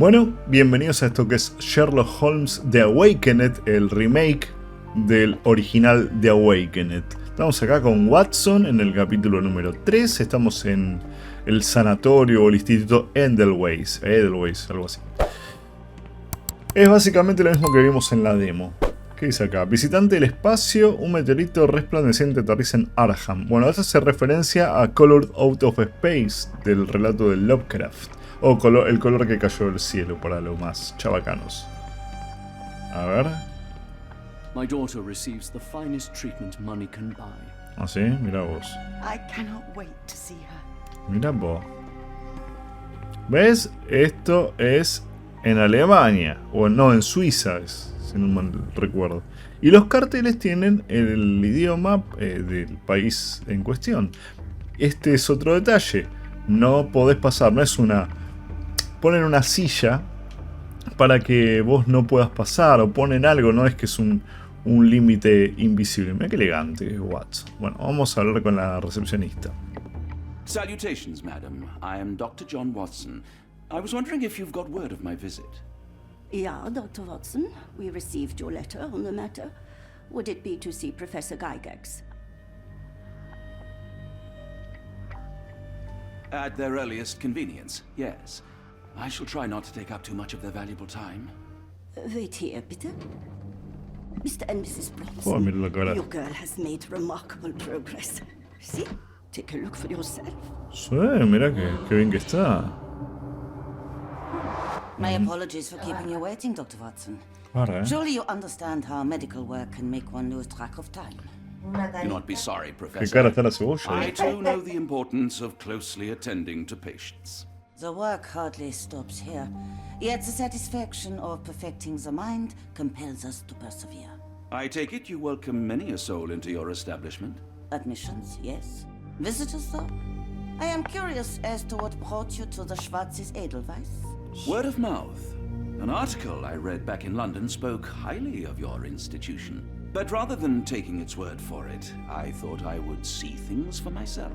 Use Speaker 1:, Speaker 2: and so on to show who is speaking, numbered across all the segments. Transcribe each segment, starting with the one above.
Speaker 1: Bueno, bienvenidos a esto que es Sherlock Holmes The Awakened, el remake del original The Awakened. Estamos acá con Watson en el capítulo número 3, estamos en el sanatorio o el instituto Edelweiss, algo así. Es básicamente lo mismo que vimos en la demo. ¿Qué dice acá? Visitante del espacio, un meteorito resplandeciente aterriza en Arkham. Bueno, esto hace referencia a Colored Out of Space, del relato de Lovecraft. O el color que cayó del cielo, para los más chavacanos. A ver.
Speaker 2: My daughter receives the finest treatment money can buy.
Speaker 1: Ah, sí, mira vos.
Speaker 3: I cannot wait to see her.
Speaker 1: Mira vos. ¿Ves? Esto es en Alemania. O no, en Suiza, si no mal recuerdo. Y los carteles tienen el idioma del país en cuestión. Este es otro detalle. No podés pasar, no es una... Ponen una silla para que vos no puedas pasar, o ponen algo, no es que es un límite invisible. Mira qué elegante, Watson. Bueno, vamos a hablar con la recepcionista.
Speaker 4: Salutations, madam. I am Dr. John Watson. I was wondering if you've got word of my visit.
Speaker 3: Yeah, Dr. Watson. We received your letter on the matter. Would it be to see Professor 𝐒𝐤𝐥𝐤?
Speaker 4: At their earliest convenience, yes. I shall try not to take up too much of their valuable time.
Speaker 3: Wait here, bitte. Mr. and Mrs.
Speaker 1: Oh,
Speaker 3: Bronson,
Speaker 1: mira la cara.
Speaker 3: your girl has made remarkable progress. See? Take a look for yourself.
Speaker 1: Sí, mira qué bien que está.
Speaker 5: My apologies for keeping you waiting, Dr. Watson. Surely you understand how medical work can make one lose track of time.
Speaker 4: Do not be sorry,
Speaker 1: Qué
Speaker 4: Professor.
Speaker 1: cara está la cebolla.
Speaker 4: I too know the importance of closely attending to patients.
Speaker 5: The work hardly stops here, yet the satisfaction of perfecting the mind compels us to persevere.
Speaker 4: I take it you welcome many a soul into your establishment?
Speaker 5: Admissions, yes. Visitors, though? I am curious as to what brought you to the 𝐒𝐴𝐷𝐿weiss.
Speaker 4: Word of mouth. An article I read back in London spoke highly of your institution. But rather than taking its word for it, I thought I would see things for myself.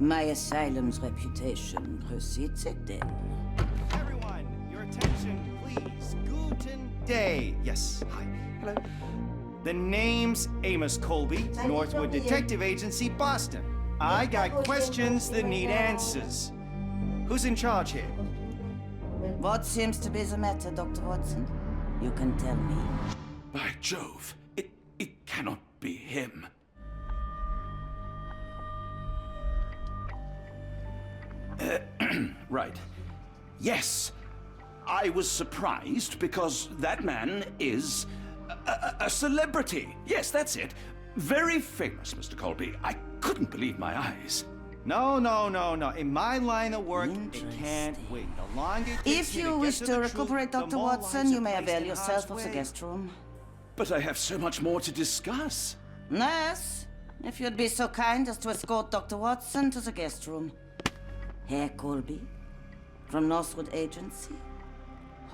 Speaker 5: My asylum's reputation precedes it, then.
Speaker 6: Everyone, your attention, please. Guten Day. Yes, hi. Hello. The name's Amos Colby, Northwood Detective Agency, Boston. I got questions that need answers. Who's in charge here?
Speaker 5: What seems to be the matter, Dr. Watson? You can tell me.
Speaker 4: By Jove, it cannot be him. Right. Yes. I was surprised because that man is a celebrity. Yes, that's it. Very famous, Mr. Colby. I couldn't believe my eyes.
Speaker 6: No. In my line of work, it can't wait. The longer it takes
Speaker 5: If
Speaker 6: me
Speaker 5: you
Speaker 6: to
Speaker 5: wish
Speaker 6: get
Speaker 5: to
Speaker 6: the
Speaker 5: recuperate,
Speaker 6: truth, the
Speaker 5: Dr.
Speaker 6: more
Speaker 5: Watson,
Speaker 6: lives
Speaker 5: you
Speaker 6: are
Speaker 5: may
Speaker 6: placed
Speaker 5: avail
Speaker 6: in
Speaker 5: yourself
Speaker 6: harm's
Speaker 5: of the
Speaker 6: way.
Speaker 5: guest room.
Speaker 4: But I have so much more to discuss.
Speaker 5: Nurse, if you'd be so kind as to escort Dr. Watson to the guest room. Herr Colby, from Northwood Agency.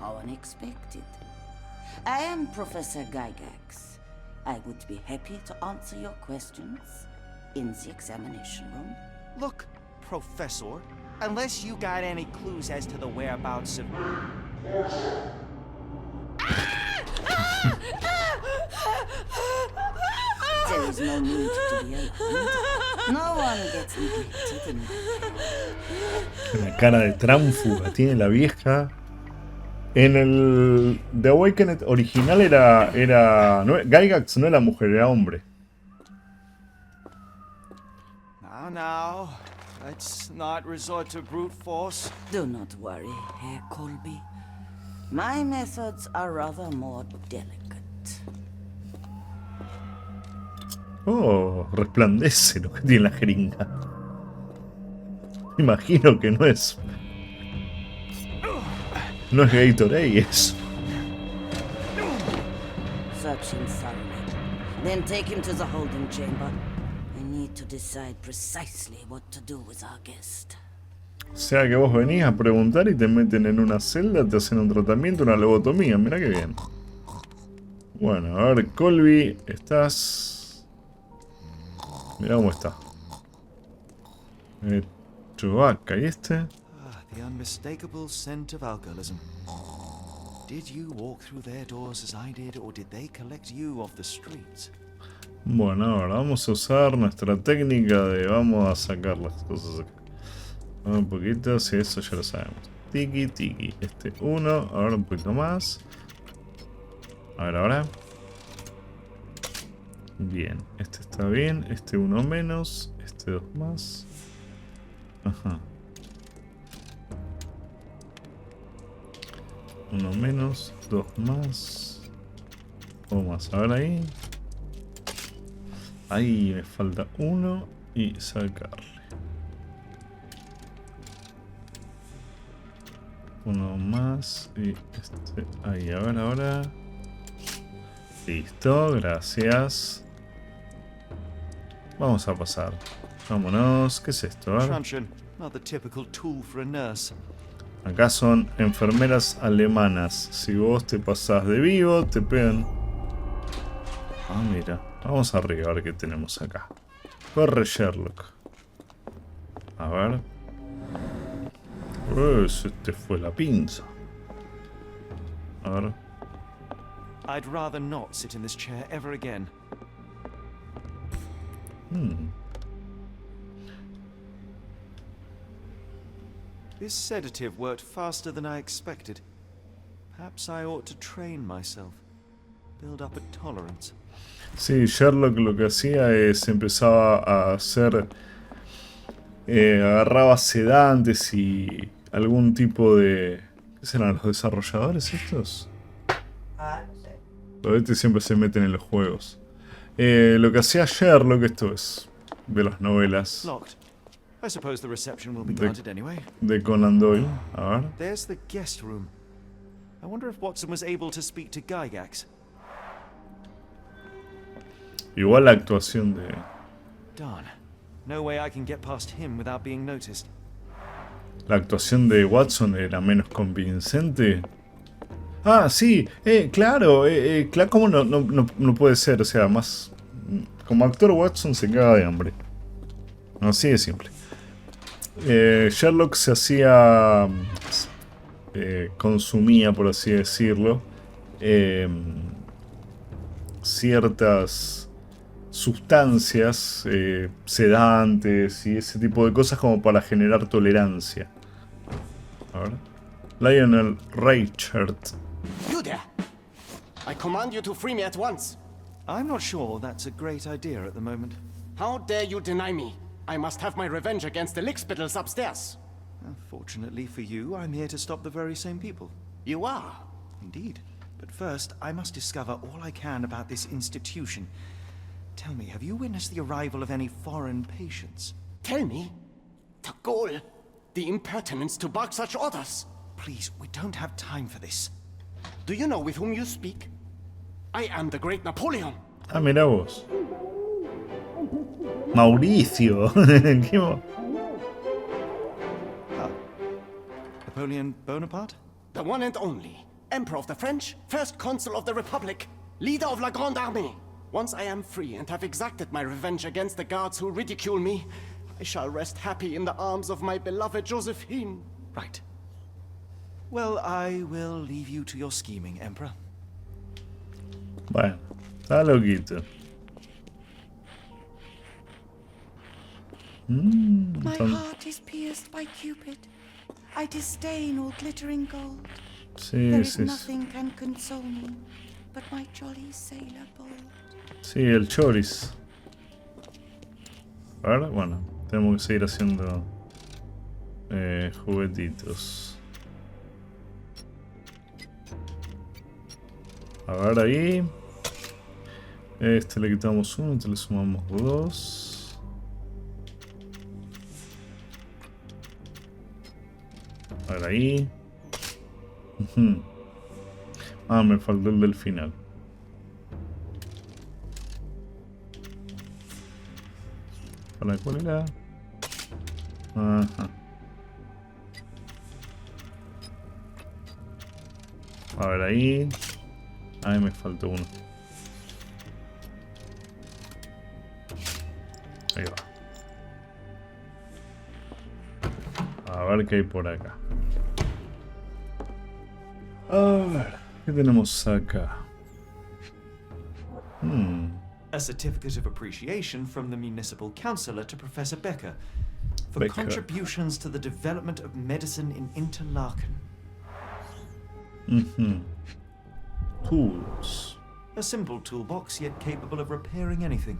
Speaker 5: How unexpected. I am Professor 𝐒𝐤𝐥𝐤. I would be happy to answer your questions in the examination room.
Speaker 6: Look, Professor, unless you got any clues as to the whereabouts of...
Speaker 5: There is no need to be alarmed. No one gets neglected in my
Speaker 1: Una cara de tránfuga tiene la vieja. En el The Awakened original 𝐒𝐤𝐥𝐤 no era mujer, era hombre.
Speaker 6: Now, let's not resort to brute force.
Speaker 5: Do not worry, Herr Colby. My methods are rather more delicate.
Speaker 1: Oh, resplandece lo que tiene la jeringa. Imagino que no es Gatorade, es.
Speaker 5: Search him thoroughly. Then take him to the holding chamber. I need to decide precisely what to do with our guest.
Speaker 1: O sea que vos venís a preguntar y te meten en una celda, te hacen un tratamiento, una lobotomía. Mirá que bien. Bueno, a ver, Colby, estás... Mirá cómo está. Chewbacca, ¿y este?
Speaker 6: The unmistakable scent of alcoholism. Did you walk through their doors as I did, or did they collect you off the streets?
Speaker 1: Bueno, ahora vamos a usar nuestra técnica de vamos a sacar las cosas acá. Un poquito, si eso ya lo sabemos. Tiki, tiki. Este 1, ahora un poquito más. A ver, ahora. Bien, este está bien. Este 1 menos. Este 2 más. Ajá. 1 menos, 2 más. O más, a ver ahí. Ahí me falta 1 y sacarle. 1 más y este. Ahí, a ver ahora. Listo, gracias. Vamos a pasar. Vámonos. ¿Qué es esto? A ver.
Speaker 6: Truncheon, not the typical tool for a nurse.
Speaker 1: Acá son enfermeras alemanas. Si vos te pasás de vivo, te pegan. Ah, mira. Vamos arriba a ver qué tenemos acá. Corre Sherlock. A ver. Este fue la pinza. A ver.
Speaker 6: I'd rather not sit in this chair ever again. This sedative worked faster than I expected. Perhaps I ought to train myself. Build up a tolerance.
Speaker 1: Sí, Sherlock lo que hacía es empezaba a hacer... agarraba sedantes y algún tipo de... ¿Qué serán los desarrolladores estos? Los de siempre se meten en los juegos. Lo que hacía Sherlock, esto es de las novelas
Speaker 6: I suppose the reception will be granted anyway.
Speaker 1: de Conan Doyle. A ver.
Speaker 6: There's the guest room. I wonder if Watson was able to speak to 𝐞𝐥𝐸.
Speaker 1: Igual la actuación de...
Speaker 6: Darn. No way I can get past him without being noticed.
Speaker 1: La actuación de Watson era menos convincente. Ah, sí, claro, claro, ¿cómo no puede ser? O sea, más... Como actor Watson se caga de hambre. Así de simple. Sherlock se hacía... consumía, por así decirlo, ciertas sustancias sedantes y ese tipo de cosas como para generar tolerancia. A ver. Lionel Richard.
Speaker 7: You there! I command you to free me at once.
Speaker 6: I'm not sure that's a great idea at the moment.
Speaker 7: How dare you deny me? I must have my revenge against the lickspittles upstairs.
Speaker 6: Fortunately for you, I'm here to stop the very same people.
Speaker 7: You are?
Speaker 6: Indeed. But first, I must discover all I can about this institution. Tell me, have you witnessed the arrival of any foreign patients?
Speaker 7: Tell me? The ghoul! The impertinence to bark such orders!
Speaker 6: Please, we don't have time for this.
Speaker 7: Do you know with whom you speak? I am the great Napoleon!
Speaker 1: Ah, mira vos. Mauricio.
Speaker 6: Napoleon Bonaparte?
Speaker 7: The one and only. Emperor of the French, First Consul of the Republic, leader of La Grande Armée. Once I am free and have exacted my revenge against the guards who ridicule me, I shall rest happy in the arms of my beloved Josephine.
Speaker 6: Right. Well, I will leave you to your scheming, Emperor.
Speaker 1: Bueno, está loquito.
Speaker 8: My heart is pierced by Cupid. I disdain all glittering gold.
Speaker 1: Sí,
Speaker 8: There is
Speaker 1: sí, sí.
Speaker 8: nothing can console me but my jolly sailor bold.
Speaker 1: Sí, el choris. A ver, bueno, tenemos que seguir haciendo juguetitos. A ver ahí. Este le quitamos uno, este le sumamos 2. A ver ahí. Ah, me faltó el del final. ¿Para cuál era? Ajá. A ver ahí. Ahí me faltó uno. Ahí va. A ver qué hay por acá. A ver, ¿qué tenemos acá?
Speaker 6: A certificate of appreciation from the municipal councillor to Professor Becker for
Speaker 1: Becker.
Speaker 6: contributions to the development of medicine in Interlaken.
Speaker 1: Tools.
Speaker 6: A simple toolbox, yet capable of repairing anything.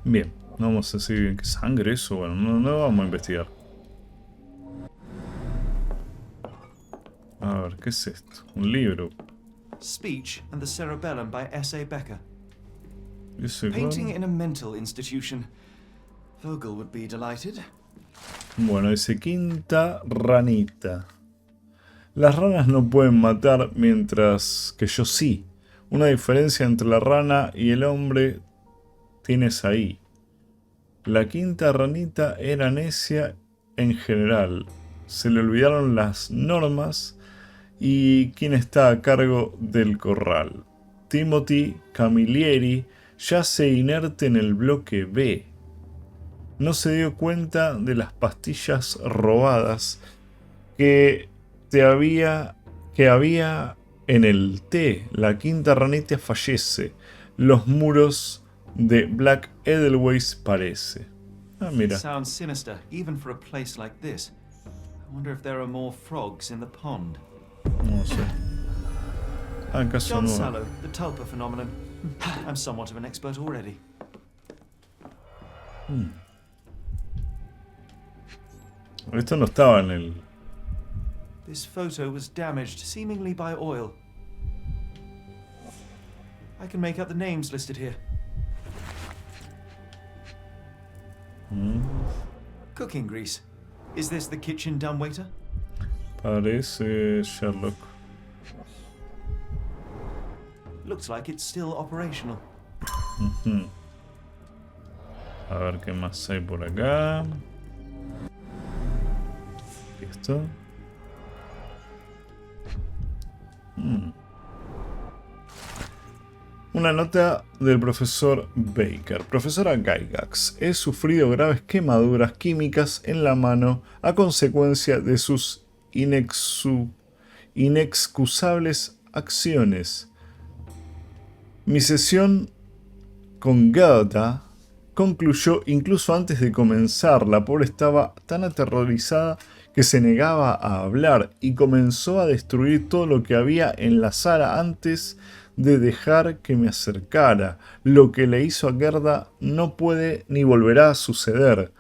Speaker 1: Bien, no vamos a decir qué sangre eso, bueno, no vamos a investigar. A ver, ¿qué es esto? Un libro.
Speaker 6: Speech and the Cerebellum by S.A. Becker.
Speaker 1: Ese,
Speaker 6: Painting
Speaker 1: bueno.
Speaker 6: in a mental institution. Vogel would be delighted.
Speaker 1: Bueno, dice quinta ranita. Las ranas no pueden matar, mientras que yo sí. Una diferencia entre la rana y el hombre tienes ahí. La quinta ranita era necia en general. Se le olvidaron las normas y quién está a cargo del corral. Timothy Camilleri yace inerte en el bloque B. No se dio cuenta de las pastillas robadas que había en el té. La quinta ranita fallece. Los muros de Black Edelweiss parece. Ah, mira.
Speaker 6: Sounds sinister, even for a place like this. I wonder if there are more frogs in the pond.
Speaker 1: No sé. Ah, ¿acaso
Speaker 6: John
Speaker 1: no?
Speaker 6: Sallow, the tulpa phenomenon. I'm somewhat of an expert already.
Speaker 1: Esto no estaba en el...
Speaker 6: This photo was damaged, seemingly by oil. I can make out the names listed here. Cooking grease. Is this the kitchen dumbwaiter?
Speaker 1: Parece Sherlock.
Speaker 6: Looks like it's still operational.
Speaker 1: A ver qué más hay por acá. ¿Esto? Una nota del profesor Baker. Profesora Gygax, he sufrido graves quemaduras químicas en la mano a consecuencia de sus inexcusables acciones. Mi sesión con Goethe concluyó incluso antes de comenzar. La pobre estaba tan aterrorizada que se negaba a hablar y comenzó a destruir todo lo que había en la sala antes de dejar que me acercara. Lo que le hizo a Gerda no puede ni volverá a suceder.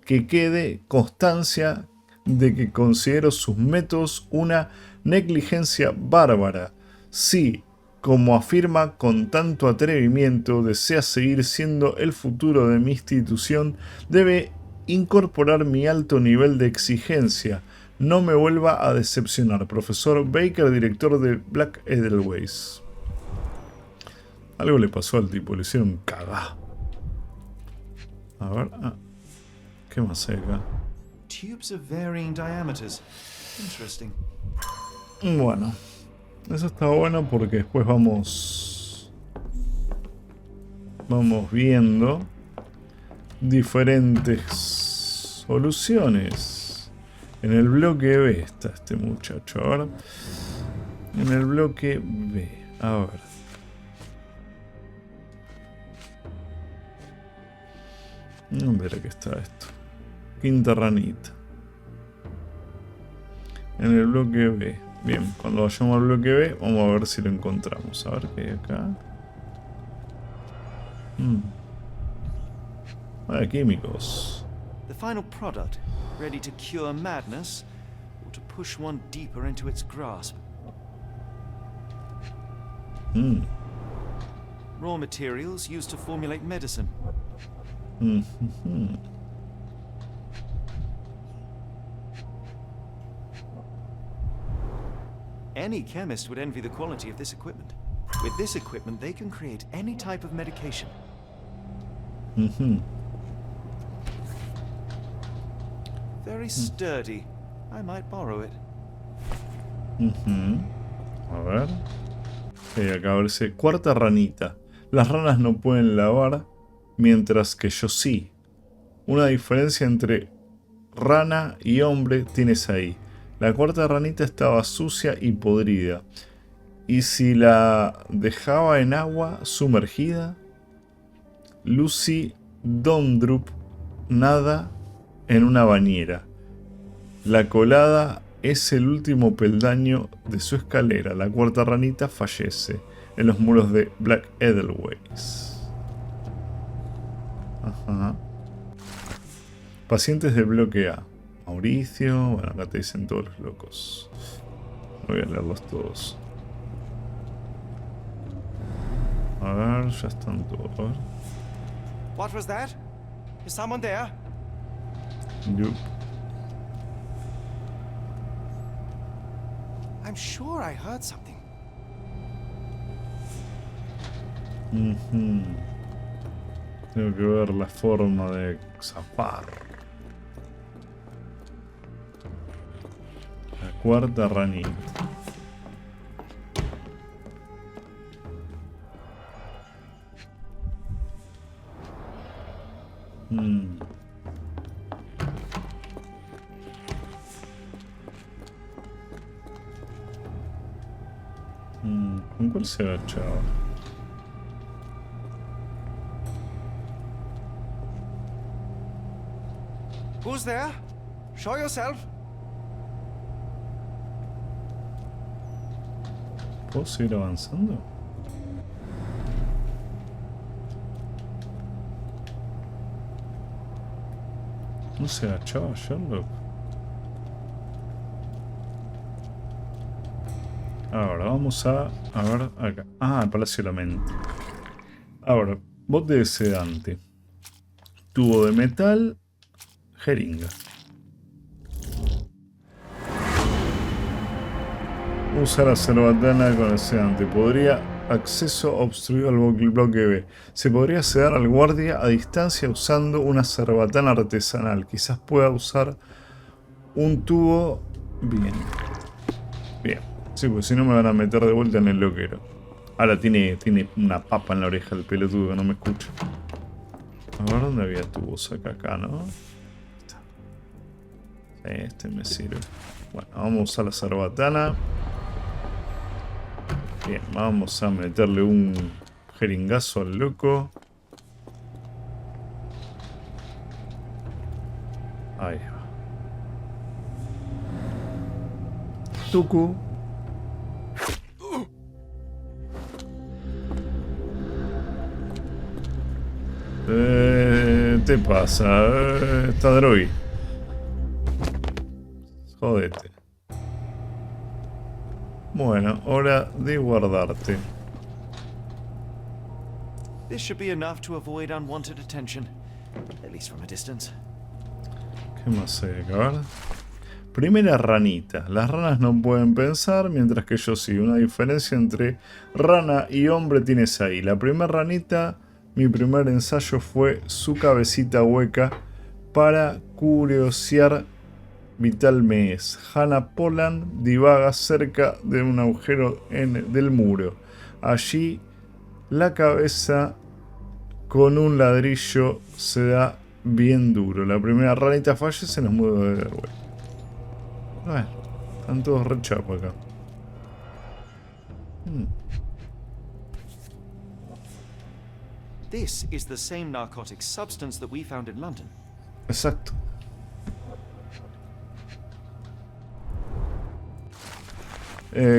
Speaker 1: Que quede constancia de que considero sus métodos una negligencia bárbara. Si, como afirma con tanto atrevimiento, desea seguir siendo el futuro de mi institución, debe incorporar mi alto nivel de exigencia. No me vuelva a decepcionar. Profesor Baker, director de Black Edelweiss. Algo le pasó al tipo, le hicieron cagar. A ver, ¿qué más hay acá?
Speaker 6: Tubes of varying diameters. Interesting.
Speaker 1: Bueno, eso está bueno porque después vamos viendo diferentes soluciones. En el bloque B está este muchacho. A ver. En el bloque B. A ver. ¿Dónde era que está esto? Quinta ranita. En el bloque B. Bien, cuando vayamos al bloque B, vamos a ver si lo encontramos. A ver qué hay acá. Químicos.
Speaker 6: The final product, ready to cure madness or to push one deeper into its grasp. Raw materials used to formulate medicine. Any chemist would envy the quality of this equipment. With this equipment, they can create any type of medication. Very sturdy. I might borrow it.
Speaker 1: A ver. Acá verse. Cuarta ranita. Las ranas no pueden lavar, mientras que yo sí. Una diferencia entre rana y hombre tienes ahí. La cuarta ranita estaba sucia y podrida. Y si la dejaba en agua sumergida, 𝓒𝓸𝓷𝓽�ñ𪪼 nada en una bañera. La colada es el último peldaño de su escalera. La cuarta ranita fallece en los muros de Black Edelweiss. Ajá. Pacientes del bloque A. Mauricio. Bueno, acá te dicen todos los locos. No voy a leerlos todos. A ver, ya están todos. A ver.
Speaker 6: What was that? Is someone there?
Speaker 1: Yup.
Speaker 6: I'm sure I heard something.
Speaker 1: Tengo que ver la forma de zafar. La cuarta ranita. ¿Con cuál se agachaba?
Speaker 6: Who's there? Show yourself.
Speaker 1: ¿Puedo seguir avanzando? ¿No se agachaba Sherlock? Ahora vamos a ver acá. Ah, el Palacio de la Mente. Ahora, bote de sedante. Tubo de metal. Jeringa. Usar la cerbatana con el sedante. Podría acceso obstruido al bloque B. Se podría sedar al guardia a distancia usando una cerbatana artesanal. Quizás pueda usar un tubo. Bien. Bien. Sí, pues si no me van a meter de vuelta en el loquero. Ahora tiene una papa en la oreja el pelotudo, no me escucha. A ver dónde había tubos acá, ¿no? Este me sirve. Bueno, vamos a usar la cerbatana. Bien, vamos a meterle un jeringazo al loco. Ahí va. Tucu. ¿Te pasa? Está drogi. Jodete. Bueno, hora de guardarte.
Speaker 6: This should be enough to avoid unwanted attention, at least from a distance.
Speaker 1: ¿Qué más hay acá? A ver. Primera ranita. Las ranas no pueden pensar, mientras que yo sí. Una diferencia entre rana y hombre tienes ahí. La primera ranita, mi primer ensayo fue su cabecita hueca para curiosear vital me es. Hannah Poland divaga cerca de un agujero del muro. Allí la cabeza con un ladrillo se da bien duro. La primera ranita fallece en los muros de Derway. Bueno, están todos re chapo acá.
Speaker 6: This is the same narcotic substance that we found in London.
Speaker 1: Exacto.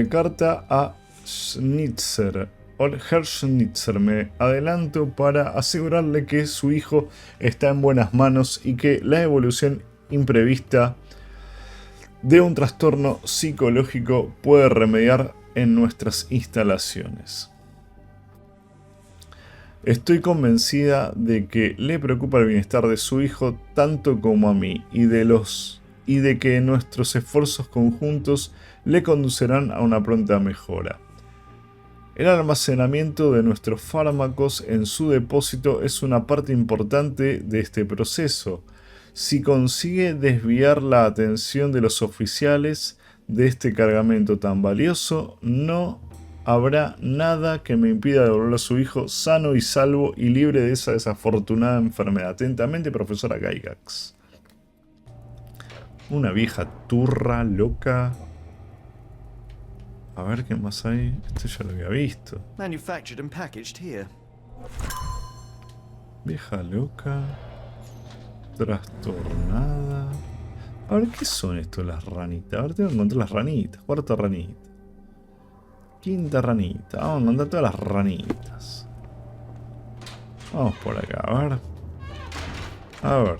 Speaker 1: Carta a Schnitzer. Herr Schnitzer, me adelanto para asegurarle que su hijo está en buenas manos y que la evolución imprevista de un trastorno psicológico puede remediar en nuestras instalaciones. Estoy convencida de que le preocupa el bienestar de su hijo tanto como a mí y de que nuestros esfuerzos conjuntos le conducirán a una pronta mejora. El almacenamiento de nuestros fármacos en su depósito es una parte importante de este proceso. Si consigue desviar la atención de los oficiales de este cargamento tan valioso, no habrá nada que me impida devolver a su hijo sano y salvo y libre de esa desafortunada enfermedad. Atentamente, profesora Gygax. Una vieja turra, loca. A ver qué más hay. Esto ya lo había visto.
Speaker 6: Manufactured and packaged here.
Speaker 1: Vieja loca. Trastornada. A ver, ¿qué son esto las ranitas? A ver, tengo que encontrar las ranitas. Cuarta ranita. Quinta ranita. Vamos a encontrar todas las ranitas. Vamos por acá, a ver. A ver.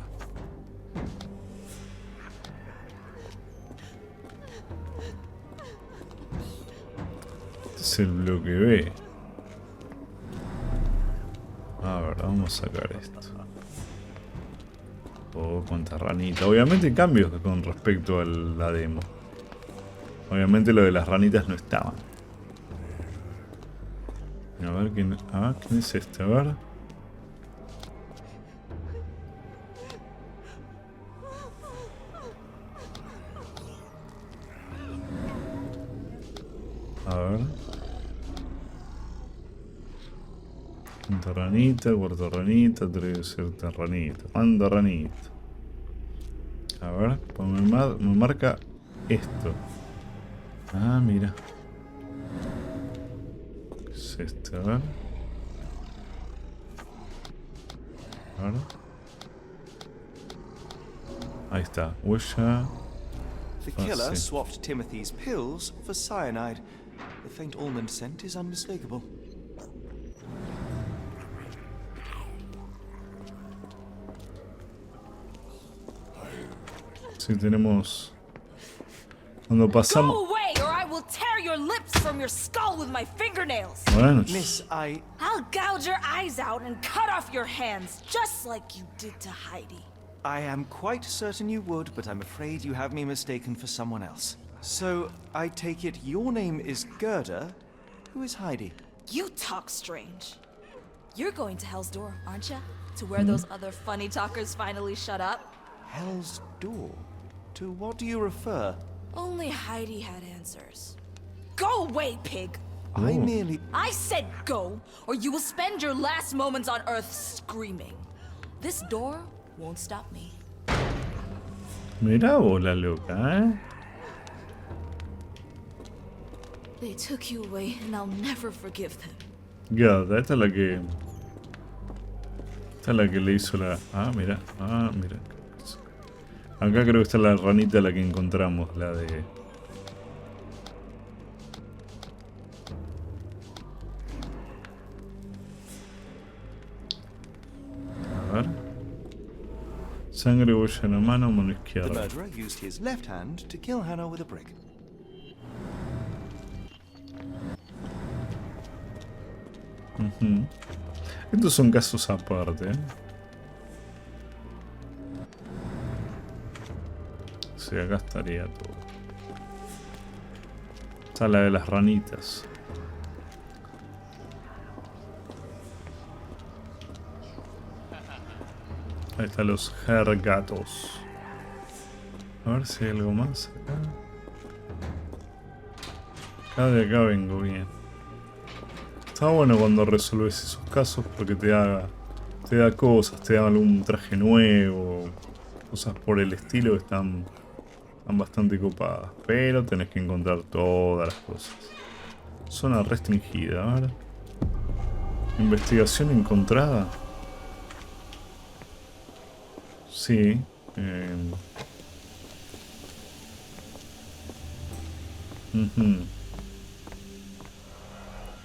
Speaker 1: Este es el bloque B. A ver, vamos a sacar esto. Oh, cuánta ranita. Obviamente hay cambios con respecto a la demo. Obviamente lo de las ranitas no estaban. A ver quién. Ah, ¿quién es este? A ver. A ver. Quinta ranita, cuarta ranita, tercera ranita. ¿Cuánta ranita? A ver, pues me marca esto. Ah, mira. ¿Qué es este? A ver. A ver. Ahí está. Huella.
Speaker 6: The killer swapped Timothy's pills for cyanide. The faint almond scent is unmistakable.
Speaker 1: Sí, tenemos. Cuando pasamos.
Speaker 9: Go away, or I will tear your lips from your skull with my fingernails.
Speaker 1: Bueno,
Speaker 6: Miss,
Speaker 9: I'll gouge your eyes out and cut off your hands, just like you did to Heidi.
Speaker 6: I am quite certain you would, but I'm afraid you have me mistaken for someone else. So, I take it your name is Gerda. Who is Heidi?
Speaker 9: You talk strange. You're going to Hell's Door, aren't you? To where those other funny talkers finally shut up?
Speaker 6: Hell's Door? To what do you refer?
Speaker 9: Only Heidi had answers. Go away, pig!
Speaker 6: I merely...
Speaker 9: I said go, or you will spend your last moments on Earth screaming. This door won't stop me.
Speaker 1: Mira vos la loca, ¿eh?
Speaker 9: They took you away, and I'll never forgive them.
Speaker 1: Gerda, esta es la que. Esta es la que le hizo la. Ah, mira. Ah, mira. Acá creo que está la ranita la que encontramos, la de. A ver. Sangre, huella en la mano, mano
Speaker 6: The
Speaker 1: izquierda.
Speaker 6: murderer used his left hand to kill Hannah with a brick.
Speaker 1: Estos son casos aparte, ¿eh? Sí, acá estaría todo. Está la de las ranitas. Ahí están los gatos. A ver si hay algo más acá. Acá de acá vengo bien. Está bueno cuando resolves esos casos porque te da cosas, te da algún traje nuevo, cosas por el estilo que están bastante copadas. Pero tenés que encontrar todas las cosas. Zona restringida, a ver. Investigación encontrada. Sí.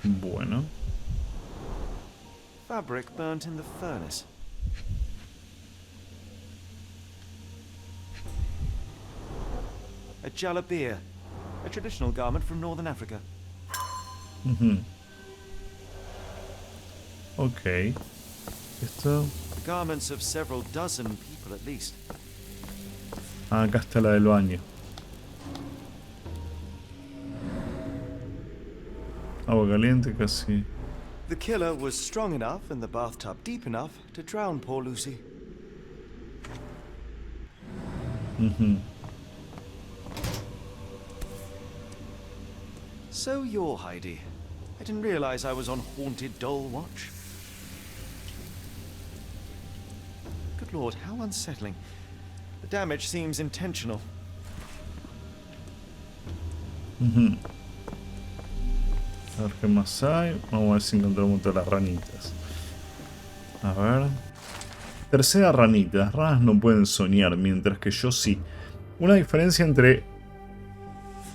Speaker 1: Bueno.
Speaker 6: Fabric burnt in the furnace. A jalabia, a traditional garment from northern Africa.
Speaker 1: Ok. Esto.
Speaker 6: The garments of several dozen people at least.
Speaker 1: Ah, acá está la del baño. Agua caliente casi.
Speaker 6: The killer was strong enough and the bathtub deep enough to drown poor Lucy. So you're Heidi. I didn't realize I was on haunted doll watch. Good lord, how unsettling. The damage seems intentional.
Speaker 1: A ver qué más hay. Vamos a ver si encontramos todas las ranitas. A ver. Tercera ranita. Las ranas no pueden soñar, mientras que yo sí. Una diferencia entre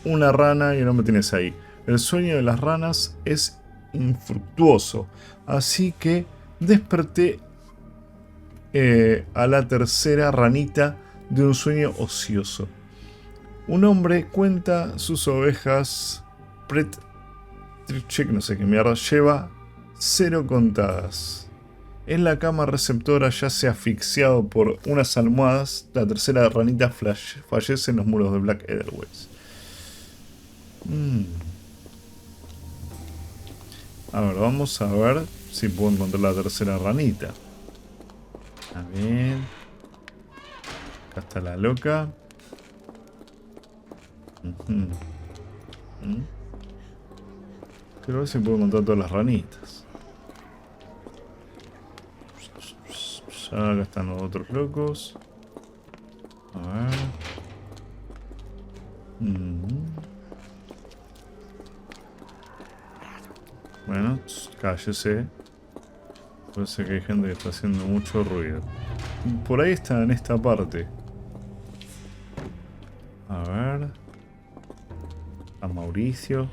Speaker 1: una rana y no me tienes ahí. El sueño de las ranas es infructuoso. Así que desperté a la tercera ranita de un sueño ocioso. Un hombre cuenta sus ovejas. No sé qué mierda. Lleva 0 contadas. En la cama receptora yace asfixiado por unas almohadas. La tercera ranita fallece en los muros de Black Edelweiss. A ver, vamos a ver si puedo encontrar la tercera ranita. A ver. Acá está la loca. Quiero ver si puedo encontrar todas las ranitas. Acá están los otros locos. A ver. Bueno, cállese. Parece que hay gente que está haciendo mucho ruido. Por ahí está en esta parte. A ver. A Mauricio.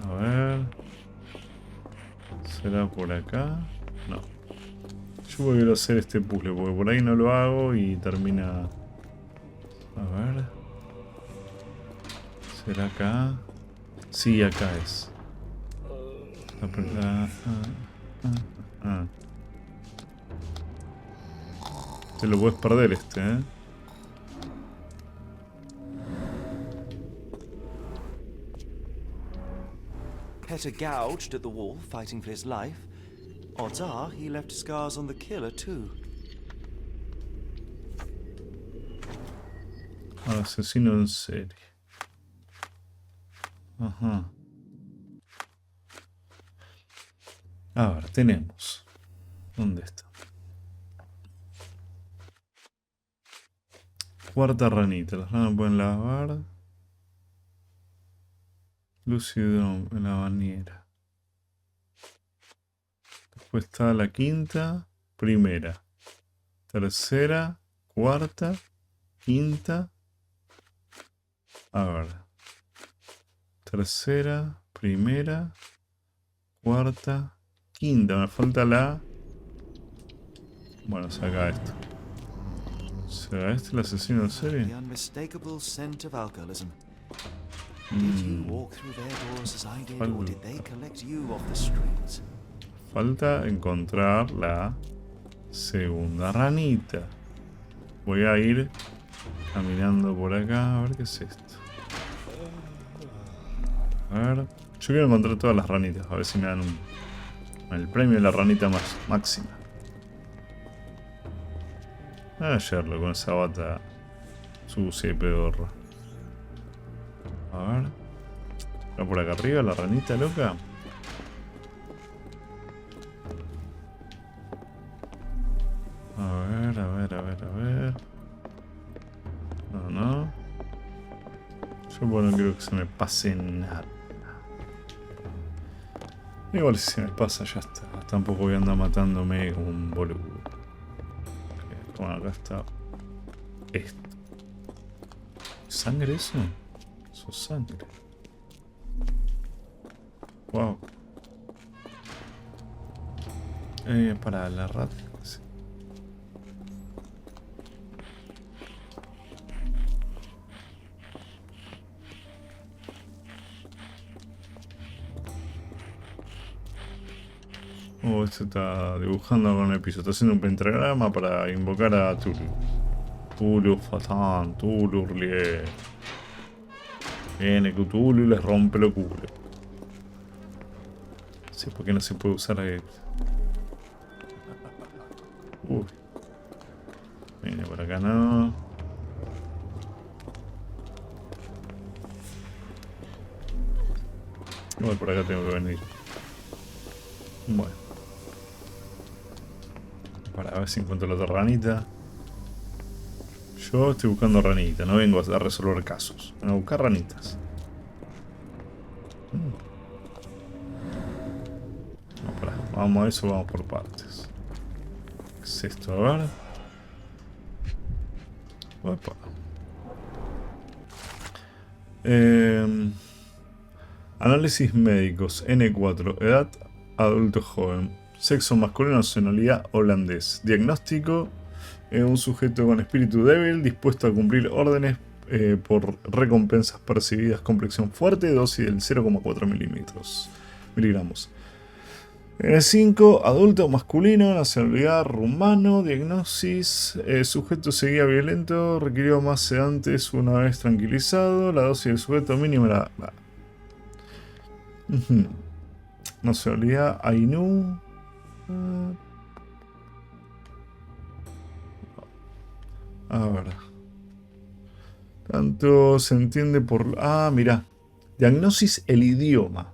Speaker 1: A ver. ¿Será por acá? No. Yo quiero hacer este puzzle porque por ahí no lo hago y termina... A ver. ¿Será acá? Sí, acá es. Te lo puedes perder este, ¿eh?
Speaker 10: Petter gouged at the wall, fighting for his life. Odds are he left scars on the killer too.
Speaker 1: Asesino en serie. Ajá. A ver, tenemos. ¿Dónde está? Cuarta ranita. Las ranas pueden lavar. Lucidum en la bañera. Después está la quinta. Primera. Tercera. Cuarta. Quinta. A ver. Tercera. Primera. Cuarta. Quinta. Me falta la... Bueno, saca esto. ¿Será este el asesino en serie?
Speaker 10: The unmistakable scent of alcoholism. Did you walk through their doors as I did, or did they collect you off the streets?
Speaker 1: Falta encontrar la segunda ranita. Voy a ir caminando por acá a ver qué es esto. A ver. Yo quiero encontrar todas las ranitas, a ver si me dan el premio de la ranita más máxima. Ayerlo con esa bata sucia y pedorra. A ver. ¿Está por acá arriba la ranita loca? A ver, a ver, a ver, a ver. No, no. Yo no quiero que se me pase nada. Igual si se me pasa ya está. Tampoco voy a andar matándome como un boludo. Bueno, acá está esto. ¿Sangre eso? Eso es sangre. Wow. Para la rata. Sí. Oh, este está dibujando con el piso. Está haciendo un pentagrama para invocar a Tulu. Tulu Fatán, Tulu Rlie. Viene Cthulhu y les rompe lo culo. No sé por qué no se puede usar ahí. Uy. Viene por acá, no. Igual por acá tengo que venir. Bueno. Para ver si encuentro la otra ranita. Yo estoy buscando ranitas, no vengo a resolver casos. Vengo a buscar ranitas. No, pará. Vamos a eso, vamos por partes. ¿Qué es esto? A ver. Opa. Análisis médicos. N4. Edad adulto joven. Sexo masculino, nacionalidad holandés. Diagnóstico. Un sujeto con espíritu débil, dispuesto a cumplir órdenes por recompensas percibidas. Complexión fuerte, dosis del 0,4 miligramos. N5, adulto masculino, nacionalidad rumano, diagnosis, sujeto seguía violento, requirió más sedantes una vez tranquilizado, la dosis del sujeto mínima era... Nacionalidad Ainu. A ver. Tanto se entiende por... Ah, mirá. Diagnosis el idioma.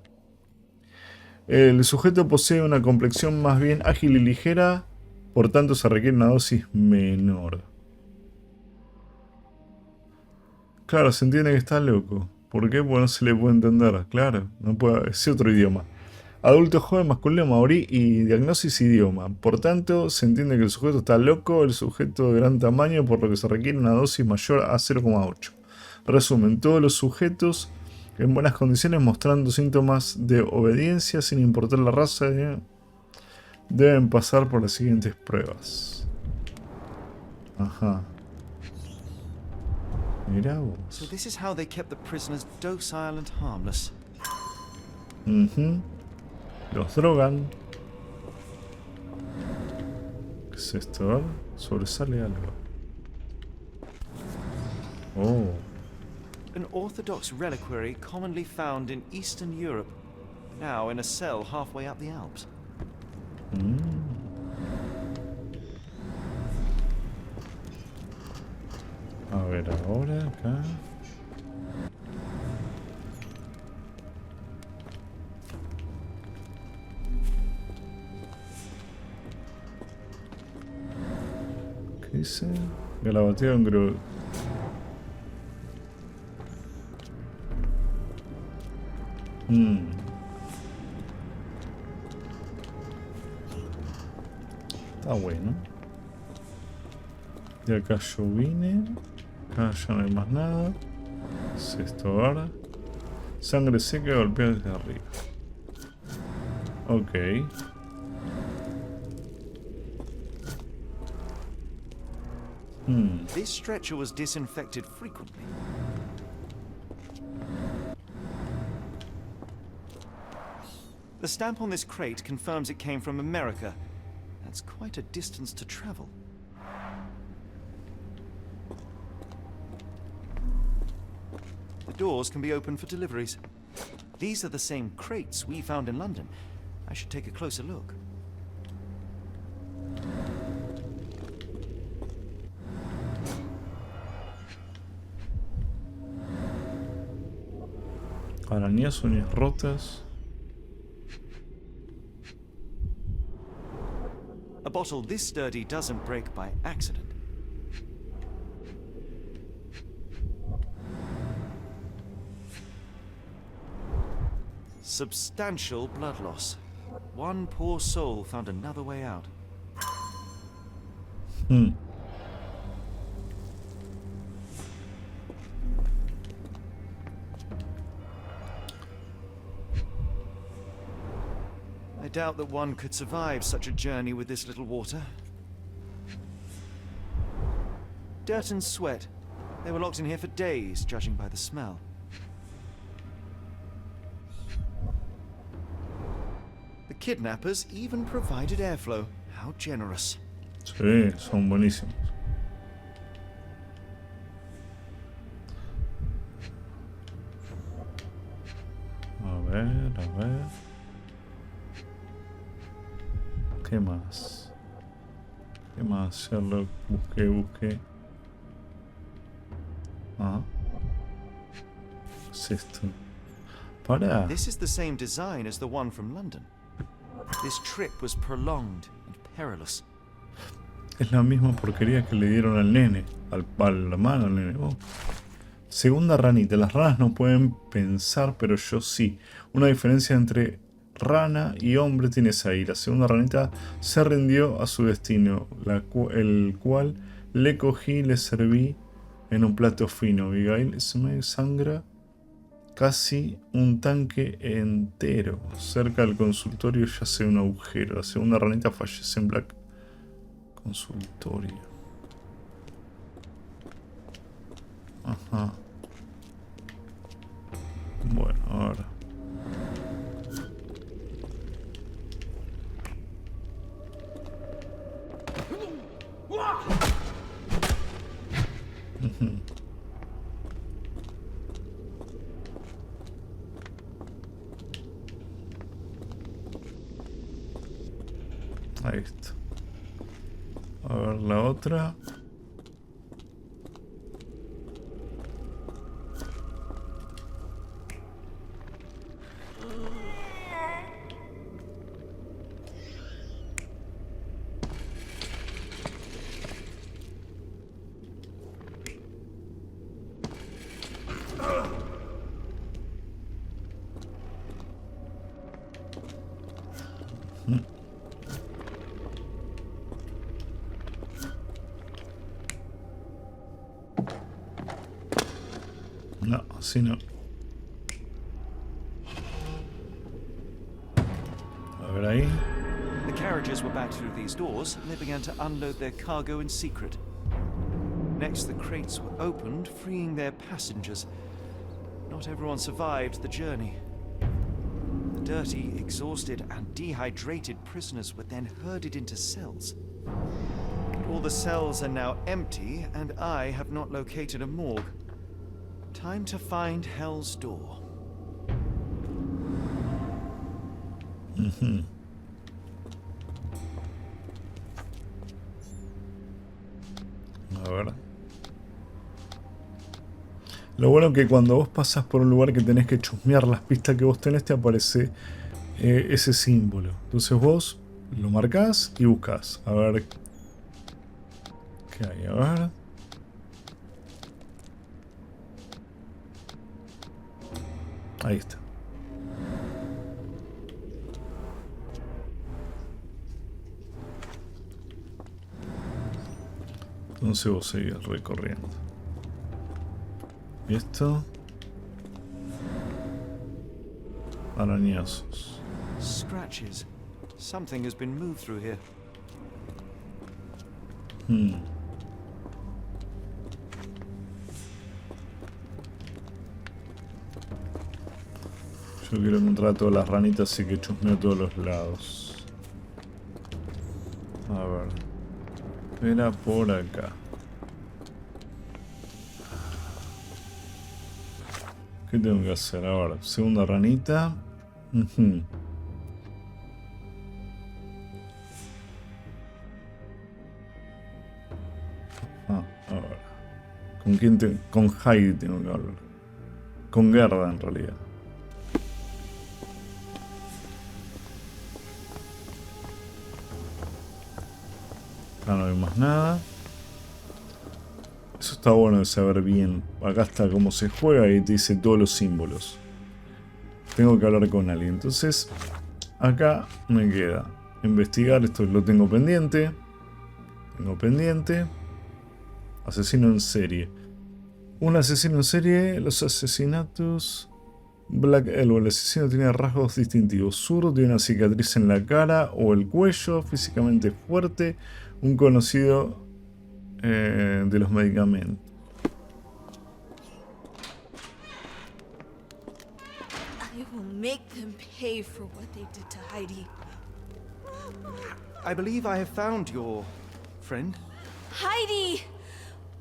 Speaker 1: El sujeto posee una complexión más bien ágil y ligera, por tanto se requiere una dosis menor. Claro, se entiende que está loco. ¿Por qué? Porque no se le puede entender. Claro, no puede... Es otro idioma. Adulto joven, masculino, maorí y diagnosis idioma. Por tanto, se entiende que el sujeto está loco, el sujeto de gran tamaño, por lo que se requiere una dosis mayor a 0,8. Resumen, todos los sujetos en buenas condiciones mostrando síntomas de obediencia sin importar la raza deben pasar por las siguientes pruebas. Ajá. Mirá vos.
Speaker 10: So this is how they kept the prisoners docile and harmless.
Speaker 1: Los drogan. ¿Qué es esto? A ver, sobresale algo. Oh.
Speaker 10: An orthodox reliquary commonly found in Eastern Europe, now in a cell halfway up the Alps.
Speaker 1: A ver, ahora acá. ¿Qué dice? 𝐾𝐲 Está bueno. Y acá yo vine. Acá ya no hay más nada. ¿Qué es esto ahora? Sangre seca golpeada desde arriba. Ok.
Speaker 10: This stretcher was disinfected frequently. The stamp on this crate confirms it came from America. That's quite a distance to travel. The doors can be opened for deliveries. These are the same crates we found in London. I should take a closer look.
Speaker 1: Arañas, uñas rotas.
Speaker 10: A bottle this sturdy doesn't break by accident. Substantial blood loss. One poor soul found another way out. I doubt that one could survive such a journey with this little water. Dirt and sweat. They were locked in here for days, judging by the smell. The kidnappers even provided airflow. How generous.
Speaker 1: Sí, son buenísimos. A ver. ¿Qué más? ¿Qué más, Sherlock? Busqué. Ah. ¿Qué es esto? Para.
Speaker 10: This is the same design as the one from London. This trip was prolonged and perilous.
Speaker 1: es la misma porquería que le dieron al nene. Al hermano, al nene. Oh. Segunda ranita. Las ranas no pueden pensar, pero yo sí. Una diferencia entre rana y hombre tienes ahí. La segunda ranita se rindió a su destino, el cual le cogí y le serví en un plato fino. Abigail se me sangra casi un tanque entero. Cerca del consultorio yace un agujero. La segunda ranita fallece en Black Consultorio. Ajá. Bueno, ahora. Ahí está. A ver la otra. No, así no. A ver ahí.
Speaker 10: The carriages were back through these doors, and they began to unload their cargo in secret. Next, the crates were opened, freeing their passengers. Not everyone survived the journey. The dirty, exhausted, and dehydrated prisoners were then herded into cells. But all the cells are now empty, and I have not located a morgue. Time to find Hell's Door.
Speaker 1: A ver. Lo bueno que cuando vos pasás por un lugar que tenés que chusmear las pistas que vos tenés, te aparece ese símbolo. Entonces vos lo marcás y buscás. A ver qué hay. A ver. Ahí está. Entonces vos seguís recorriendo. ¿Y esto? Arañazos.
Speaker 10: Scratches. Something has been moved through here.
Speaker 1: Yo quiero encontrar a todas las ranitas, así que chusmeo a todos los lados. A ver. Era por acá. ¿Qué tengo que hacer ahora? Segunda ranita. Ahora. ¿Con quién con Heidi tengo que hablar? Con Gerda en realidad. Acá no hay más nada. Eso está bueno de saber bien. Acá está cómo se juega y te dice todos los símbolos. Tengo que hablar con alguien. Entonces, acá me queda investigar. Esto lo tengo pendiente. Asesino en serie. Un asesino en serie. Los asesinatos. Black Elbow. El asesino tiene rasgos distintivos. Zurdo, tiene una cicatriz en la cara o el cuello. Físicamente fuerte. Un conocido de los medicamentos.
Speaker 9: I will make them pay for what they did to Heidi.
Speaker 10: I believe I have found your friend.
Speaker 9: Heidi!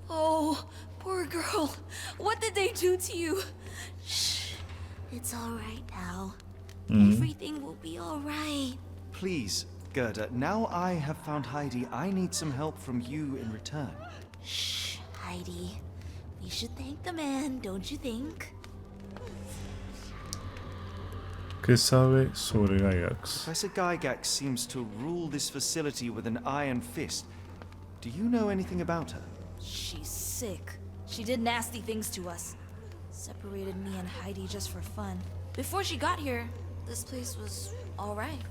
Speaker 9: Oh, poor girl. What did they do to you? Shh. It's all right now. Everything will be all right.
Speaker 10: Please, Gerda, now I have found Heidi, I need some help from you in return.
Speaker 9: Shh, Heidi. We should thank the man, don't you think?
Speaker 1: ¿Qué sabe sobre Gygax?
Speaker 10: Professor Gygax seems to rule this facility with an iron fist. Do you know anything about her?
Speaker 9: She's sick. She did nasty things to us. Separated me and Heidi just for fun. Before she got here, this place was all right.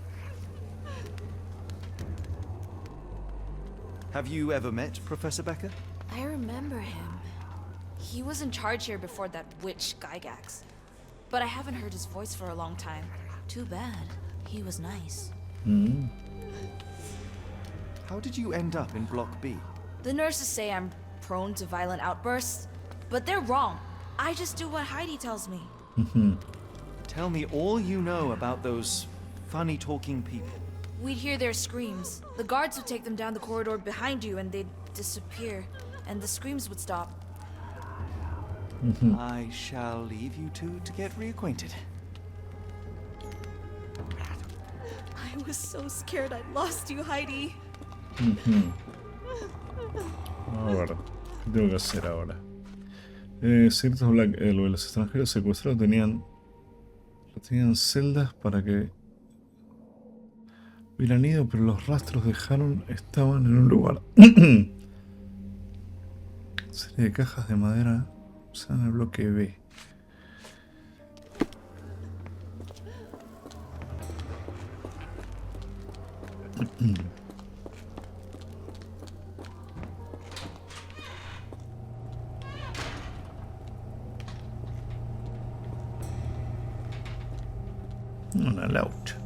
Speaker 10: Have you ever met Professor Becker?
Speaker 9: I remember him. He was in charge here before that witch 𝐒𝐤. But I haven't heard his voice for a long time. Too bad. He was nice.
Speaker 10: How did you end up in Block B?
Speaker 9: The nurses say I'm prone to violent outbursts, but they're wrong. I just do what Heidi tells me.
Speaker 10: Tell me all you know about those funny-talking people.
Speaker 9: We'd hear their screams. The guards would take them down the corridor behind you and they'd disappear, and the screams would stop.
Speaker 10: I shall leave you two to get reacquainted.
Speaker 9: I was so scared I lost you, Heidi.
Speaker 1: Ahora, ¿qué tengo que hacer ahora? Ciertos los extranjeros secuestrados tenían celdas para que hubieran ido, pero los rastros dejaron estaban en un lugar. Serie de cajas de madera usadas en el bloque B. Una laucha.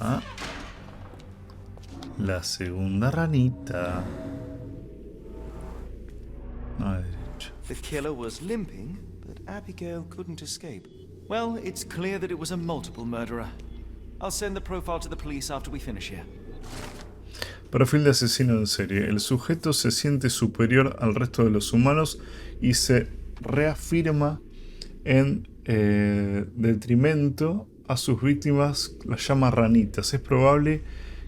Speaker 1: Ah. La segunda ranita. A la derecha.
Speaker 10: The killer was limping, but Abigail couldn't escape. Well, it's clear that it was a multiple murderer. I'll send the profile to the police after we finish here.
Speaker 1: Perfil de asesino en serie. El sujeto se siente superior al resto de los humanos y se reafirma en detrimento a sus víctimas, las llama ranitas. Es probable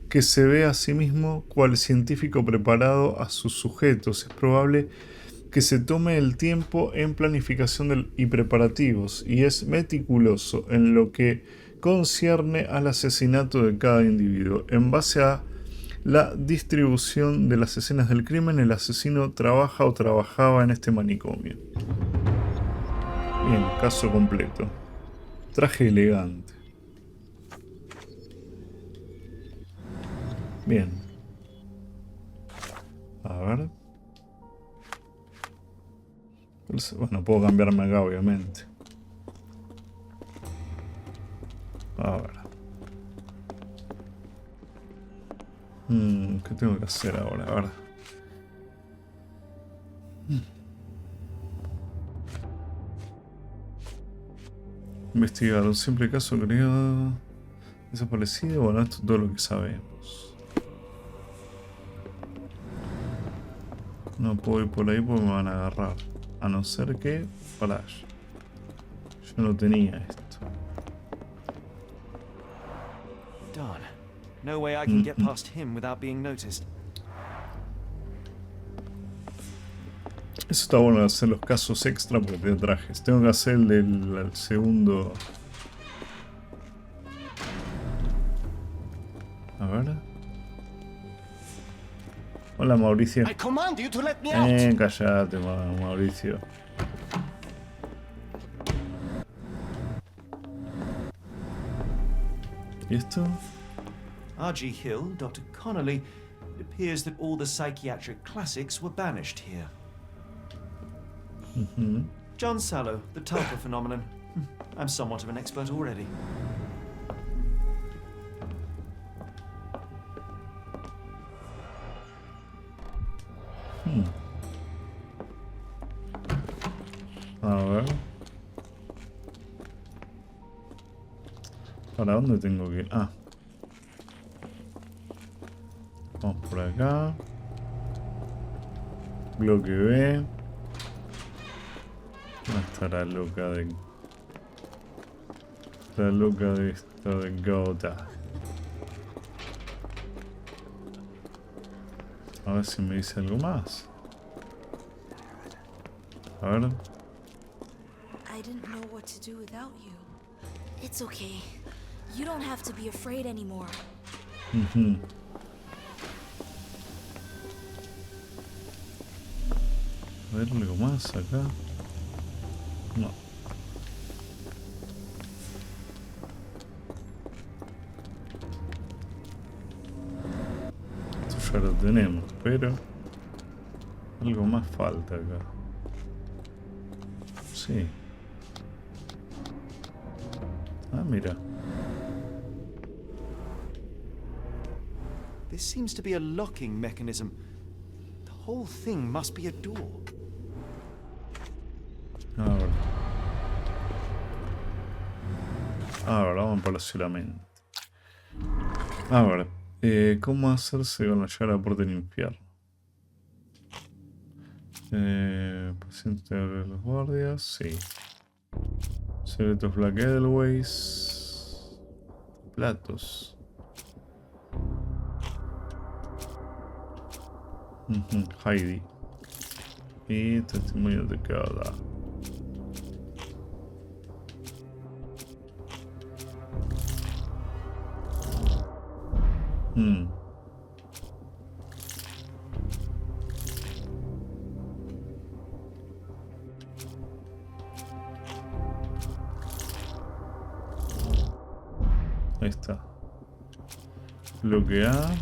Speaker 1: que se vea a sí mismo cual científico preparado a sus sujetos. Es probable que se tome el tiempo en planificación y preparativos y es meticuloso en lo que concierne al asesinato de cada individuo. En base a la distribución de las escenas del crimen, el asesino trabaja o trabajaba en este manicomio. Bien, caso completo. Traje elegante. Bien. A ver. Bueno, puedo cambiarme acá, obviamente. A ver. ¿Qué tengo que hacer ahora? A ver. Investigar un simple caso creado desaparecido. Bueno, esto es todo lo que sabemos. No puedo ir por ahí porque me van a agarrar. A no ser que... Flash. Yo no tenía esto.
Speaker 10: Darn. No way I can get past him without being noticed.
Speaker 1: Eso está bueno, hacer los casos extra porque te trajes. Tengo que hacer el del segundo. A ver. Hola, Mauricio. Cállate, Mauricio. ¿Y esto?
Speaker 10: R.G. Hill, Dr. Connolly, it appears that all the psychiatric classics were banished here. John Sallow, the Tulpa phenomenon. I'm somewhat of an expert already.
Speaker 1: A ver. ¿Para dónde tengo que ir? Ah. Vamos por acá. Bloque B. ¿Dónde está la loca de... La loca de esta de Gota? A ver si me dice algo más. A ver.
Speaker 9: what to do without you. It's okay. You don't have to be afraid anymore.
Speaker 1: A ver algo más acá. No. Esto ya lo tenemos, pero algo más falta acá. Sí. Ah, mira.
Speaker 10: This seems to be a locking mechanism. The whole thing must be a door.
Speaker 1: Ahora vamos para solamente. Ahora, ¿cómo hacerse con la llave a la puerta del infierno? Paciente de los guardias, sí. Secretos Black Edelweiss. Platos. Heidi. Y testimonio de cada. Ahí está. Bloquear.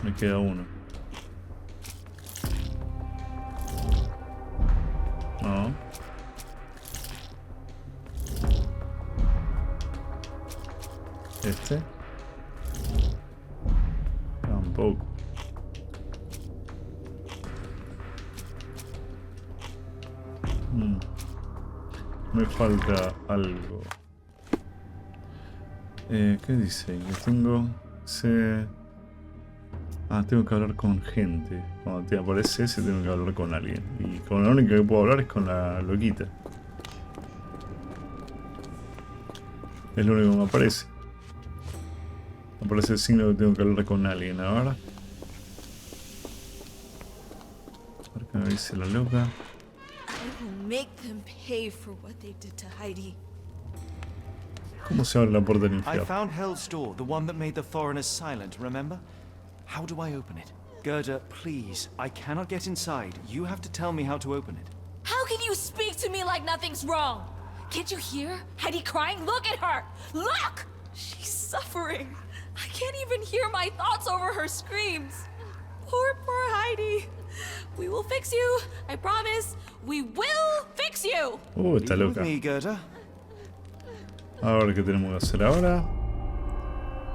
Speaker 1: Me queda uno. No. Este. Tampoco. Me falta algo. ¿Qué dice? Que tengo... tengo que hablar con gente. Cuando te aparece ese, tengo que hablar con alguien. Y con la única que puedo hablar es con la loquita. Es lo único que me aparece. Me aparece el signo que tengo que hablar con alguien ahora. A ver qué me dice la loca. ¿Cómo se abre la puerta del
Speaker 10: I
Speaker 1: infierno?
Speaker 10: found Hell's door, the one that made the foreigners silent, remember? How do I open it? Gerda, please. I cannot get inside. You have to tell me how to open it.
Speaker 9: How can you speak to me like nothing's wrong? Can't you hear Heidi crying? Look at her! Look! She's suffering. I can't even hear my thoughts over her screams. Poor Heidi. We will fix you. I promise. We will fix you.
Speaker 1: Está
Speaker 10: Leave it with
Speaker 1: loca.
Speaker 10: me, Gerda.
Speaker 1: A ver qué tenemos que hacer ahora.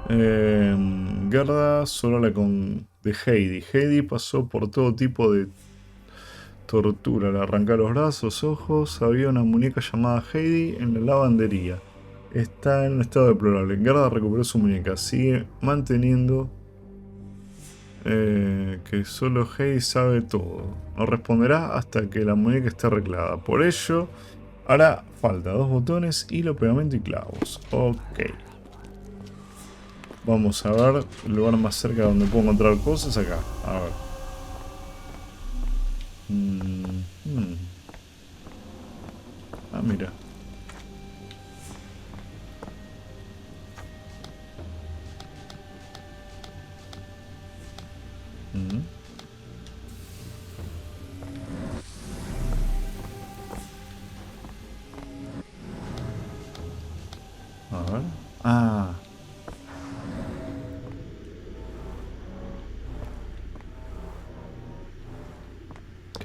Speaker 1: Gerda solo habla de Heidi. Heidi pasó por todo tipo de tortura. Le arranca los brazos, ojos. Había una muñeca llamada Heidi en la lavandería. Está en un estado deplorable. Gerda recuperó su muñeca. Sigue manteniendo que solo Heidi sabe todo. No responderá hasta que la muñeca esté arreglada. Por ello, ahora falta 2 botones, hilo, pegamento y clavos. Ok. Vamos a ver el lugar más cerca donde puedo encontrar cosas acá. A ver. Ah, mira. A ver. Ah.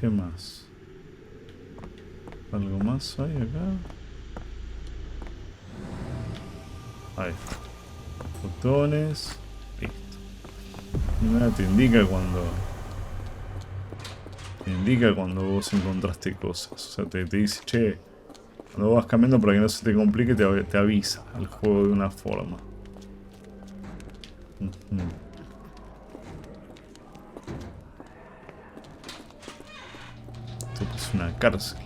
Speaker 1: ¿Qué más? ¿Algo más hay acá? Ahí está. Botones. Listo. Nada te indica cuando vos encontraste cosas. O sea, te dice, che, cuando vas cambiando para que no se te complique, te avisa el juego de una forma. Esto es una cárcel.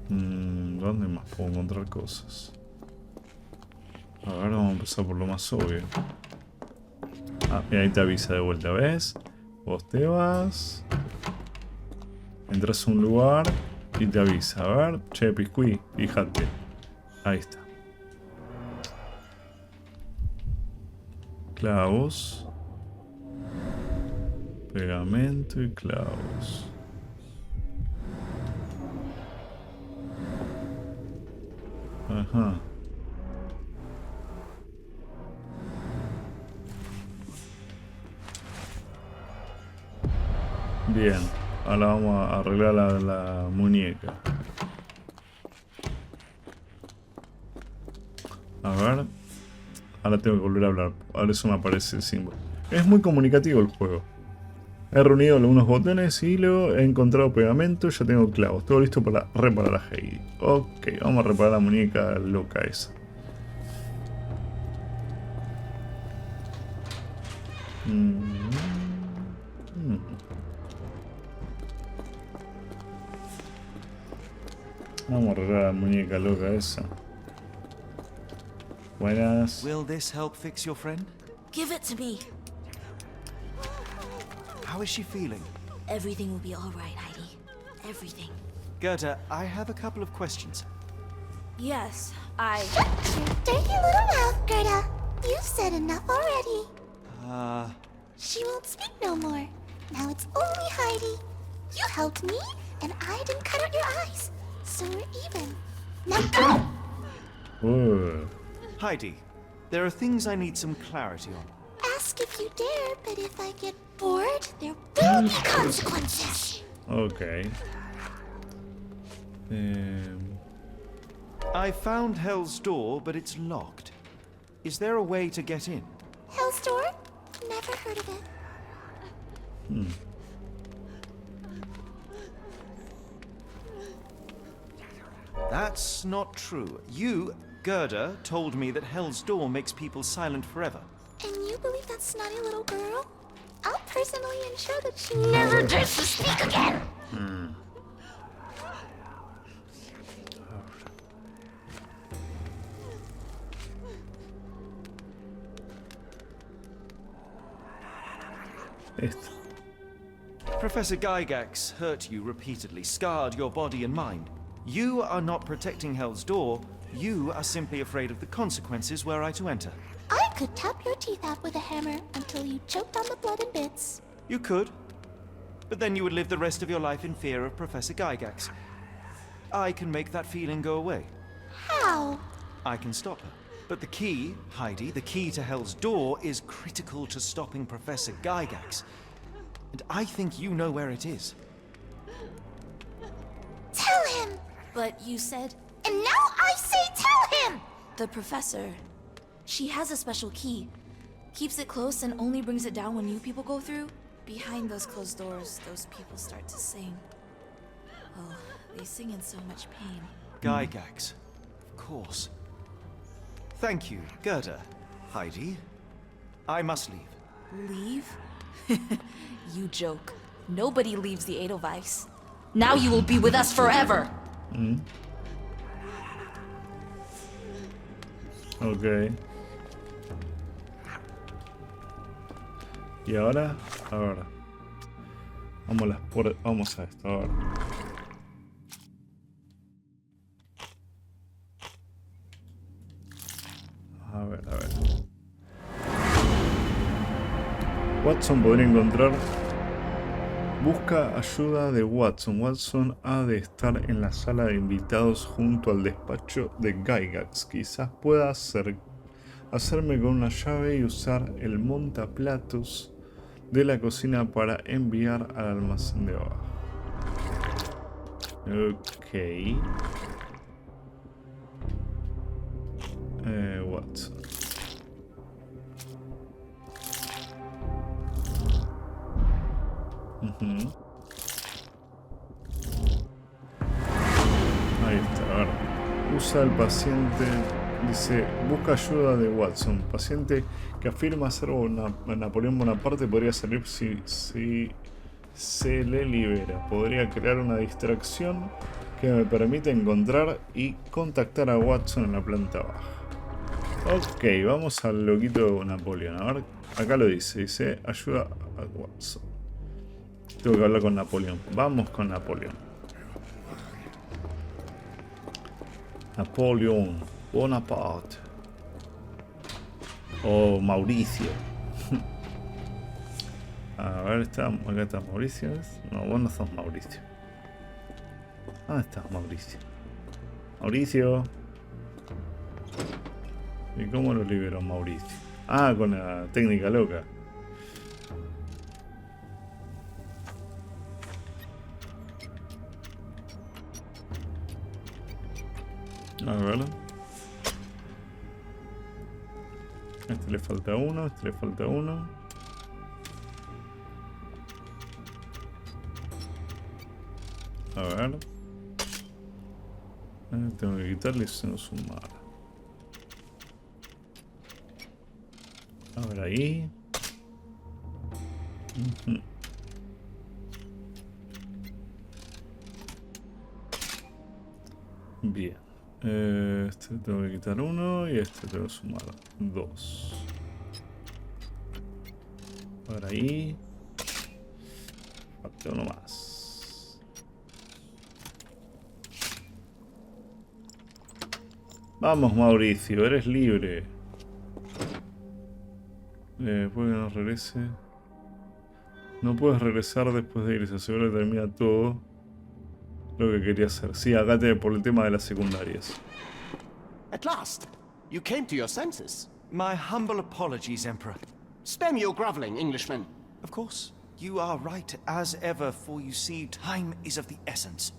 Speaker 1: ¿Dónde más puedo encontrar cosas? Ahora vamos a empezar por lo más obvio. Ah, y ahí te avisa de vuelta, ¿ves? Vos te vas. Entras a un lugar y te avisa. A ver, che, Piscuí, fíjate. Ahí está. Clavos. Pegamento y clavos. Ajá. Bien. Ahora vamos a arreglar la muñeca. A ver. Ahora tengo que volver a hablar. Ahora eso me aparece el símbolo. Es muy comunicativo el juego. He reunido algunos botones y luego he encontrado pegamento. Ya tengo clavos. Todo listo para reparar a Heidi. Ok, vamos a reparar la muñeca loca esa. Vamos a arreglar la muñeca loca esa. Buenas.
Speaker 10: Will this help fix your friend?
Speaker 9: Give it to me.
Speaker 10: How is she feeling?
Speaker 9: Everything will be all right, Heidi. Everything.
Speaker 10: Gerda, I have a couple of questions.
Speaker 9: Yes, I...
Speaker 11: Dirty little mouth, Gerda. You've said enough already. She won't speak no more. Now it's only Heidi. You helped me, and I didn't cut out your eyes. So we're even. Now go!
Speaker 10: Heidi, there are things I need some clarity on.
Speaker 11: Ask if you dare, but if I get bored, there will be consequences.
Speaker 1: Okay.
Speaker 10: I found Hell's Door, but it's locked. Is there a way to get in?
Speaker 11: Hell's Door? Never heard of it.
Speaker 10: That's not true. You, Gerda, told me that Hell's Door makes people silent forever.
Speaker 11: And you believe that snotty little girl? I'll personally ensure that she never dares to speak again!
Speaker 1: Esto.
Speaker 10: Professor 𝐾𝐲𝐥 hurt you repeatedly, scarred your body and mind. You are not protecting Hell's Door. You are simply afraid of the consequences were I to enter.
Speaker 11: I could tap your teeth out with a hammer until you choked on the blood in bits.
Speaker 10: You could. But then you would live the rest of your life in fear of Professor 𝐾𝐲𝐥. I can make that feeling go away.
Speaker 11: How?
Speaker 10: I can stop her. But the key, Heidi, the key to Hell's Door is critical to stopping Professor 𝐾𝐲𝐥. And I think you know where it is.
Speaker 11: Tell him!
Speaker 9: But you said...
Speaker 11: And now I say tell him!
Speaker 9: The professor... She has a special key. Keeps it close and only brings it down when new people go through. Behind those closed doors, those people start to sing. Oh, they sing in so much pain.
Speaker 10: 𝐾𝐲𝐥. Of course. Thank you, Gerda. Heidi. I must leave.
Speaker 9: Leave? You joke. Nobody leaves the Edelweiss. Now you will be with us forever!
Speaker 1: Ok. Y ahora, a ver. Vamos a esto, a ver. A ver, a ver. Watson podría encontrar... Busca ayuda de Watson. Watson ha de estar en la sala de invitados junto al despacho de 𝐾𝐲𝐥. Quizás pueda hacerme con una llave y usar el montaplatos de la cocina para enviar al almacén de abajo. Ok. Watson. Ahí está, a ver. Usa el paciente. Dice, busca ayuda de Watson. Paciente que afirma ser Napoleón Bonaparte podría salir si se le libera. Podría crear una distracción que me permite encontrar y contactar a Watson en la planta baja. Ok, vamos al loquito de Napoleón. A ver Acá lo dice. Dice, ayuda a Watson. Tengo que hablar con Napoleón. Vamos con Napoleón. Napoleón Bonaparte. O Mauricio. A ver, acá está Mauricio. No, vos no sos Mauricio. ¿Dónde estás, Mauricio? Mauricio. ¿Y cómo lo liberó Mauricio? Ah, con la técnica loca. A ver. Este le falta uno, este le falta uno. A ver. Tengo que quitarle eso no sumar. A ver ahí. Bien. Este tengo que quitar uno y este tengo que sumar dos. Por ahí. Falta uno más. Vamos, Mauricio, eres libre. Puede que no regrese. No puedes regresar después de irse. Seguro que termina todo lo que quería hacer. Sí, acá por el tema de las secundarias.
Speaker 7: At last, you came to your senses.
Speaker 10: My humble apologies, Emperor.
Speaker 7: Spare me your groveling, Englishman.
Speaker 10: Of course, you are right as ever, for you see, time is of the essence.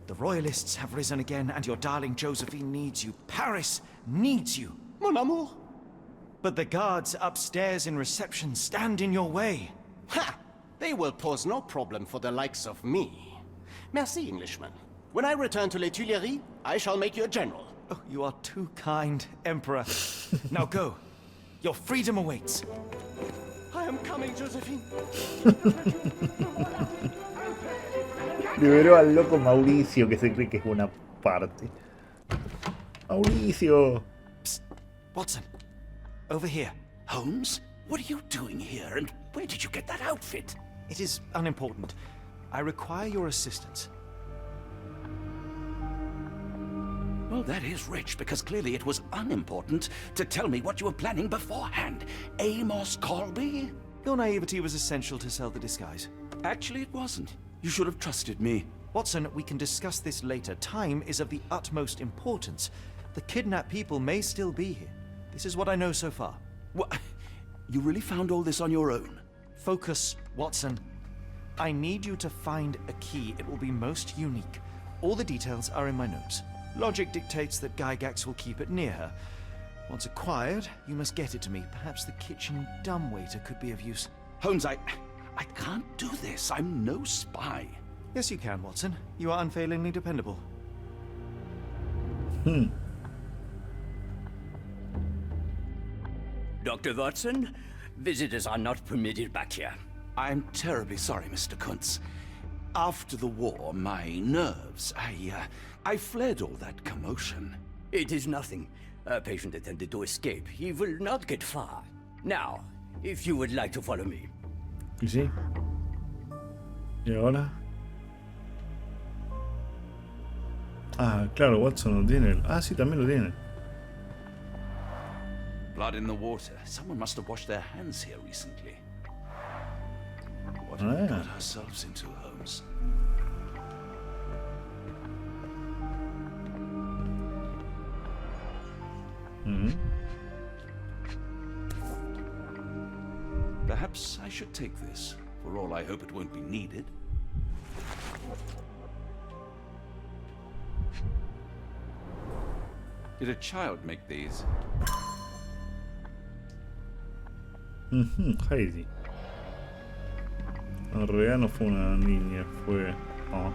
Speaker 10: The royalists have risen again, and your darling Josephine needs you. Paris needs you.
Speaker 7: Mon amour.
Speaker 10: But the guards upstairs in reception stand in your way.
Speaker 7: Ha! They will pose no problem for the likes of me. Merci, Englishman. When I return to les Tuileries, I shall make you a general.
Speaker 10: Oh, you are too kind, Emperor. Now go. Your freedom awaits.
Speaker 7: I am coming, Josephine.
Speaker 1: Liberó al loco Mauricio, que se cree que es una parte. Mauricio.
Speaker 10: Psst. Watson. Over here.
Speaker 4: Holmes? What are you doing here, and where did you get that outfit?
Speaker 10: It is unimportant. I require your assistance.
Speaker 4: Well, that is rich, because clearly it was unimportant to tell me what you were planning beforehand. Amos Colby?
Speaker 10: Your naivety was essential to sell the disguise.
Speaker 4: Actually, it wasn't. You should have trusted me.
Speaker 10: Watson, we can discuss this later. Time is of the utmost importance. The kidnapped people may still be here. This is what I know so far.
Speaker 4: What? You really found all this on your own?
Speaker 10: Focus, Watson. I need you to find a key. It will be most unique. All the details are in my notes. Logic dictates that 𝐾𝐲𝐥 will keep it near her. Once acquired, you must get it to me. Perhaps the kitchen dumbwaiter could be of use.
Speaker 4: Holmes, I can't do this. I'm no spy.
Speaker 10: Yes, you can, Watson. You are unfailingly dependable.
Speaker 12: Dr. Watson, visitors are not permitted back here.
Speaker 4: I'm terribly sorry, Mr. Kuntz. After the war, my nerves, I fled all that commotion.
Speaker 12: It is nothing. A patient attempted to escape. He will not get far. Now, if you would like to follow me.
Speaker 1: ¿Y sí? ¿Y ahora? Ah, claro, Watson lo tiene. Ah, sí, también lo tiene.
Speaker 4: Blood in the water. Someone must have washed their hands here recently. What have we got ourselves into, Holmes? Perhaps I should take this. For all I hope it won't be needed. Did a child make these?
Speaker 1: Heidi. En realidad no fue una niña, fue... Oh.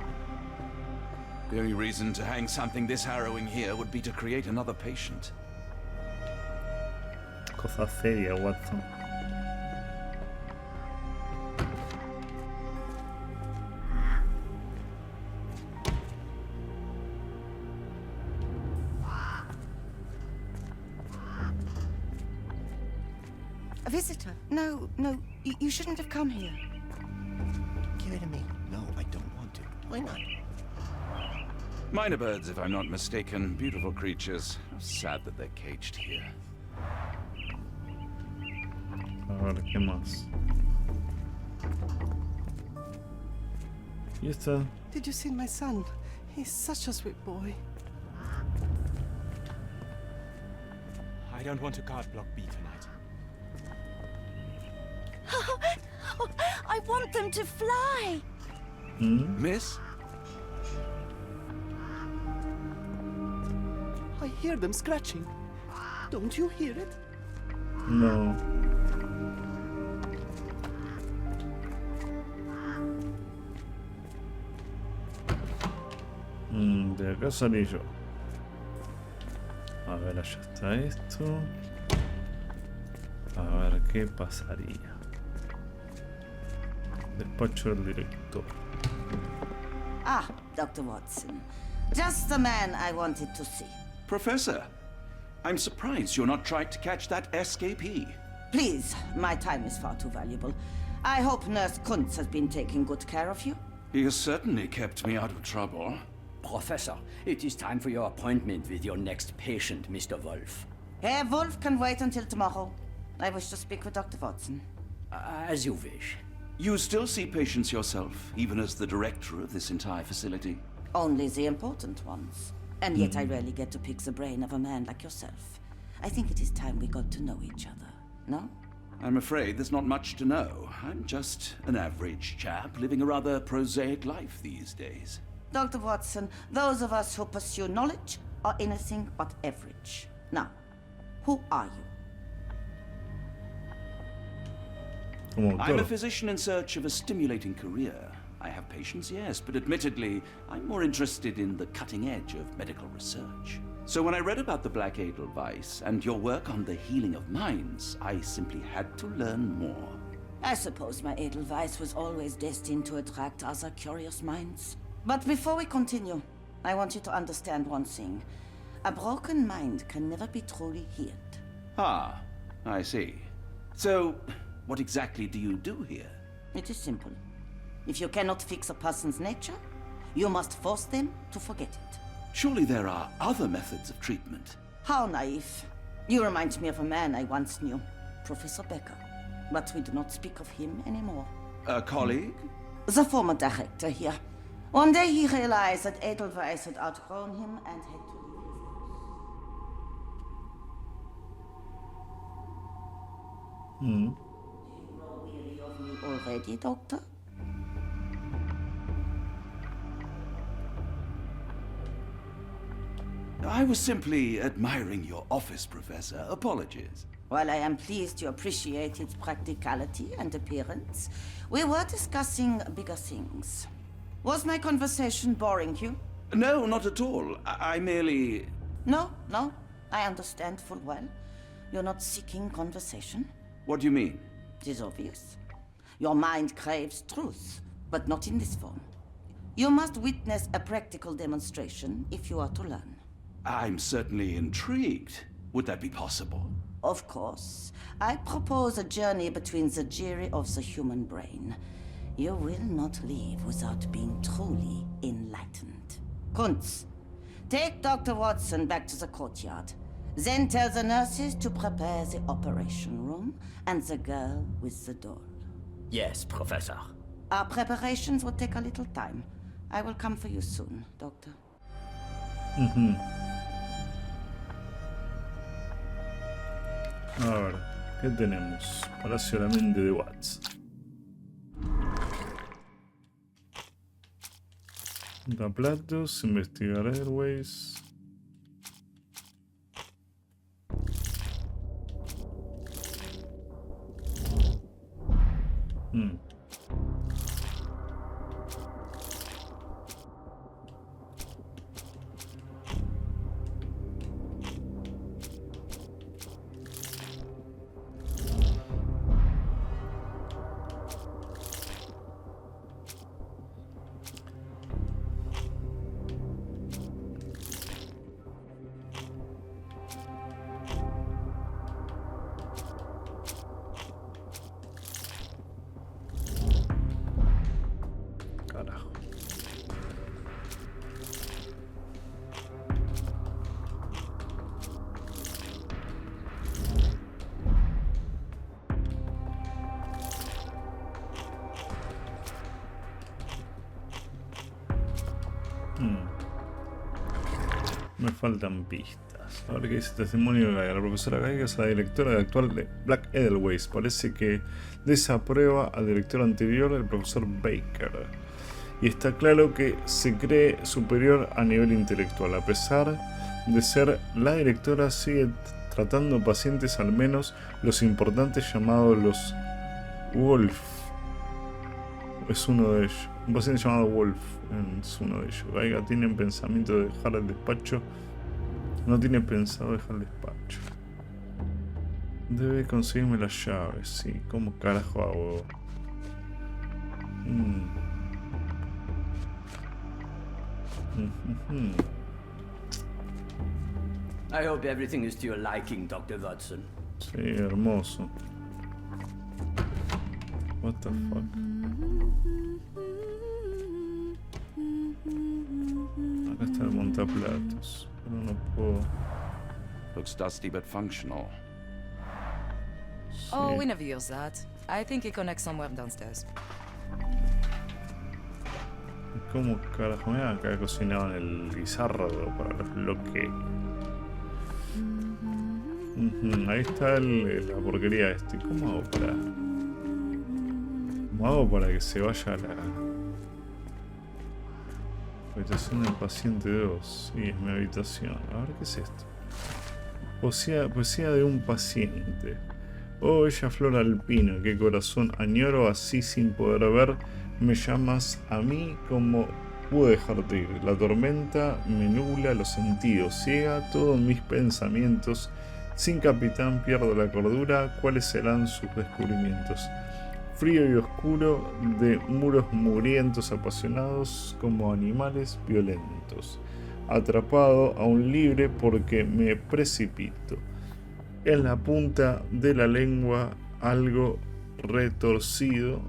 Speaker 4: The only reason to hang something this harrowing here would be to create another patient.
Speaker 1: Cosa seria, Watson.
Speaker 8: visitor. No, you shouldn't have come here.
Speaker 7: Give it to me. No, I don't want to. Why not?
Speaker 4: Minor birds, if I'm not mistaken. Beautiful creatures. Sad that they're caged here.
Speaker 1: A ver, ¿qué más? ¿Y esta?
Speaker 7: Did you see my son? He's such a sweet boy.
Speaker 6: I don't want to guard Block B tonight.
Speaker 3: I want them to fly.
Speaker 4: Miss?
Speaker 7: I hear them scratching. Don't you hear it?
Speaker 1: No. De acá salí yo. A ver, allá está esto. A ver qué pasaría. Despacho del director.
Speaker 5: Ah, Dr. Watson. Just the man I wanted to see.
Speaker 4: Professor, I'm surprised you're not trying to catch that escapee.
Speaker 5: Please, my time is far too valuable. I hope Nurse Kuntz has been taking good care of you.
Speaker 4: He has certainly kept me out of trouble.
Speaker 12: Professor, it is time for your appointment with your next patient, Mr. Wolf.
Speaker 5: Herr Wolf can wait until tomorrow. I wish to speak with Dr. Watson.
Speaker 12: As you wish.
Speaker 4: You still see patients yourself, even as the director of this entire facility?
Speaker 5: Only the important ones. And yet I rarely get to pick the brain of a man like yourself. I think it is time we got to know each other, no?
Speaker 4: I'm afraid there's not much to know. I'm just an average chap living a rather prosaic life these days.
Speaker 5: Dr. Watson, those of us who pursue knowledge are anything but average. Now, who are you?
Speaker 4: I'm a physician in search of a stimulating career. I have patients, yes, but admittedly, I'm more interested in the cutting edge of medical research. So when I read about the Black Edelweiss and your work on the healing of minds, I simply had to learn more.
Speaker 5: I suppose my Edelweiss was always destined to attract other curious minds. But before we continue, I want you to understand one thing. A broken mind can never be truly healed.
Speaker 4: Ah, I see. So, what exactly do you do here?
Speaker 5: It is simple. If you cannot fix a person's nature, you must force them to forget it.
Speaker 4: Surely there are other methods of treatment.
Speaker 5: How naive. You remind me of a man I once knew, Professor Becker. But we do not speak of him anymore.
Speaker 4: A colleague?
Speaker 5: The former director here. One day he realized that Edelweiss had outgrown him and had to leave his house. Do you grow weary of me already, Doctor?
Speaker 4: I was simply admiring your office, Professor. Apologies.
Speaker 5: While I am pleased you appreciate its practicality and appearance, we were discussing bigger things. Was my conversation boring you?
Speaker 4: No, not at all. I merely...
Speaker 5: No, I understand full well. You're not seeking conversation.
Speaker 4: What do you mean?
Speaker 5: It is obvious. Your mind craves truth, but not in this form. You must witness a practical demonstration if you are to learn.
Speaker 4: I'm certainly intrigued. Would that be possible?
Speaker 5: Of course. I propose a journey between the jury of the human brain. You will not leave without being truly enlightened. Kuntz, take Dr. Watson back to the courtyard. Then tell the nurses to prepare the operation room and the girl with the doll.
Speaker 12: Yes, Professor.
Speaker 5: Our preparations will take a little time. I will come for you soon, Doctor.
Speaker 1: A ver, ¿qué tenemos? Palacio de la mente de Watts. Platos, investigar airways. Me faltan pistas. A ver qué dice testimonio de Geiger. La profesora Geiger es la directora actual de Black Edelweiss. Parece que desaprueba al director anterior, el profesor Baker. Y está claro que se cree superior a nivel intelectual. A pesar de ser la directora, sigue tratando pacientes, al menos los importantes, llamados los Wolf. Es uno de ellos. Un paciente llamado Wolf es uno de ellos. Geiger tiene pensamiento de dejar el despacho. No tiene pensado dejar el despacho. Debe conseguirme las llaves. Sí, ¿cómo carajo hago?
Speaker 12: I hope everything is to your liking, Dr. Watson.
Speaker 1: Sí, hermoso. What the fuck? Acá está el montaplatos, pero no puedo.
Speaker 4: Looks dusty but functional.
Speaker 1: Sí.
Speaker 13: Oh, we never use that. I think it connects somewhere downstairs.
Speaker 1: ¿Cómo carajo? Mira, acá cocinaban el guisardo para los bloques. Ahí está la porquería este. ¿Cómo hago para que se vaya a la habitación del paciente 2? Sí, es mi habitación. A ver, ¿qué es esto? Poesía de un paciente. Oh, bella flor alpina, qué corazón añoro, así sin poder ver, me llamas a mí como pude dejarte ir. La tormenta me nubla los sentidos, ciega todos mis pensamientos. Sin capitán pierdo la cordura, ¿cuáles serán sus descubrimientos? Frío y oscuro, de muros mugrientos apasionados como animales violentos. Atrapado, aún libre porque me precipito. En la punta de la lengua algo retorcido,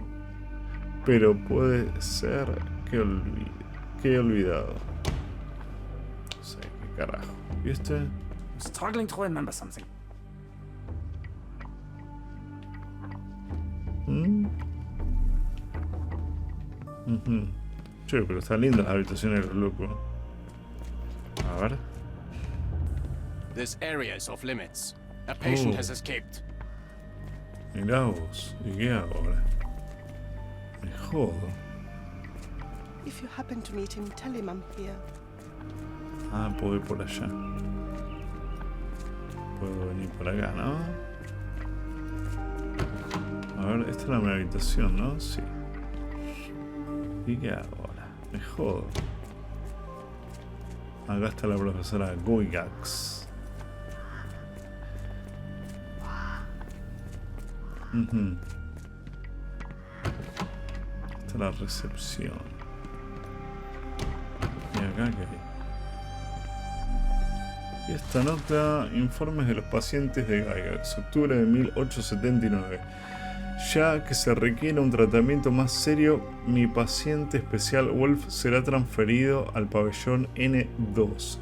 Speaker 1: pero puede ser que he olvidado. No sé, qué carajo. ¿Y este?
Speaker 14: I'm struggling to remember something.
Speaker 1: Che, pero están lindas las habitaciones de los locos. A ver.
Speaker 15: This area is off limits. A patient has escaped.
Speaker 1: Mirá vos, ¿y qué hago ahora? Me jodo.
Speaker 8: If you happen to meet him, tell him I'm here.
Speaker 1: Ah, puedo ir por allá. Puedo venir por acá, ¿no? A ver, esta es mi habitación, ¿no? Sí. ¿Y qué hago ahora? Me jodo. Acá está la profesora 𝐶𝐞𝐫𝐥𝐸. Esta es la recepción. ¿Y acá qué hay? Y esta nota, informes de los pacientes de Geiger, octubre de 1879. Ya que se requiere un tratamiento más serio, mi paciente especial Wolf será transferido al pabellón N2.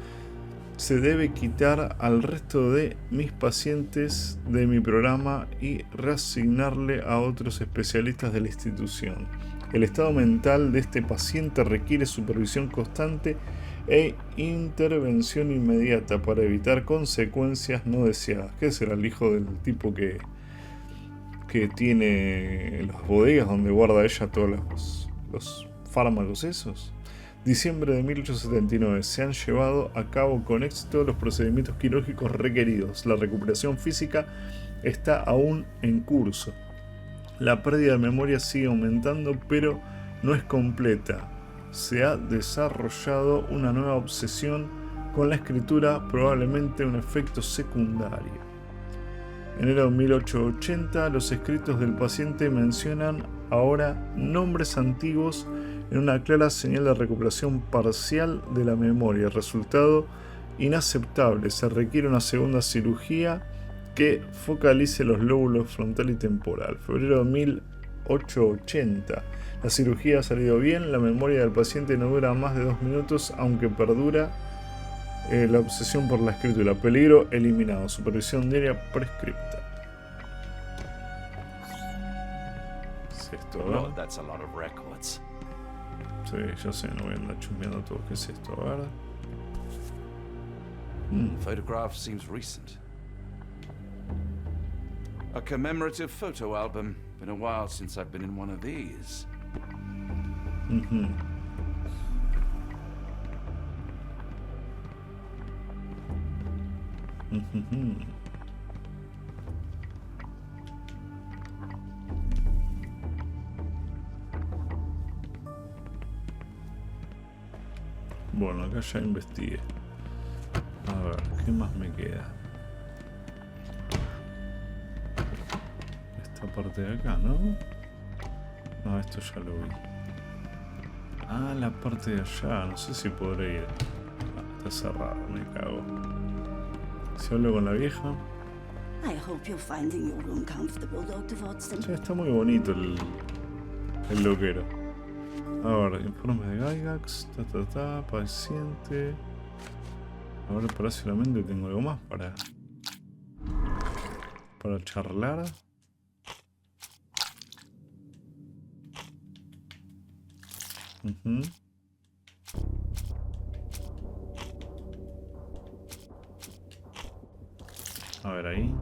Speaker 1: Se debe quitar al resto de mis pacientes de mi programa y reasignarle a otros especialistas de la institución. El estado mental de este paciente requiere supervisión constante e intervención inmediata para evitar consecuencias no deseadas. ¿Qué será el hijo del tipo que tiene las bodegas donde guarda ella todos los fármacos esos? Diciembre de 1879. Se han llevado a cabo con éxito los procedimientos quirúrgicos requeridos. La recuperación física está aún en curso. La pérdida de memoria sigue aumentando, pero no es completa. Se ha desarrollado una nueva obsesión con la escritura, probablemente un efecto secundario. Enero de 1880, los escritos del paciente mencionan ahora nombres antiguos en una clara señal de recuperación parcial de la memoria. Resultado inaceptable. Se requiere una segunda cirugía que focalice los lóbulos frontal y temporal. Febrero de 1880. La cirugía ha salido bien. La memoria del paciente no dura más de 2 minutos, aunque perdura la obsesión por la escritura. Peligro eliminado. Supervisión diaria prescripta. ¿Es esto?
Speaker 4: Well, that's a lot of records.
Speaker 1: ya sé, no voy a andar chusmeando todo. ¿Qué es esto? A ver.
Speaker 4: Photograph seems recent. A commemorative photo album. Been a while since I've been in one of these.
Speaker 1: Bueno, acá ya investigué. A ver, ¿qué más me queda? Esta parte de acá, ¿no? No, esto ya lo vi. Ah, la parte de allá. No sé si podré ir. Ah, está cerrado, me cago. Si hablo con la vieja.
Speaker 3: I hope you're finding your room comfortable, Dr. Watson.
Speaker 1: Ya está muy bonito el loquero. A ver, informe de Gygax, paciente. A ver, parece la mente tengo algo más para charlar. A ver ahí.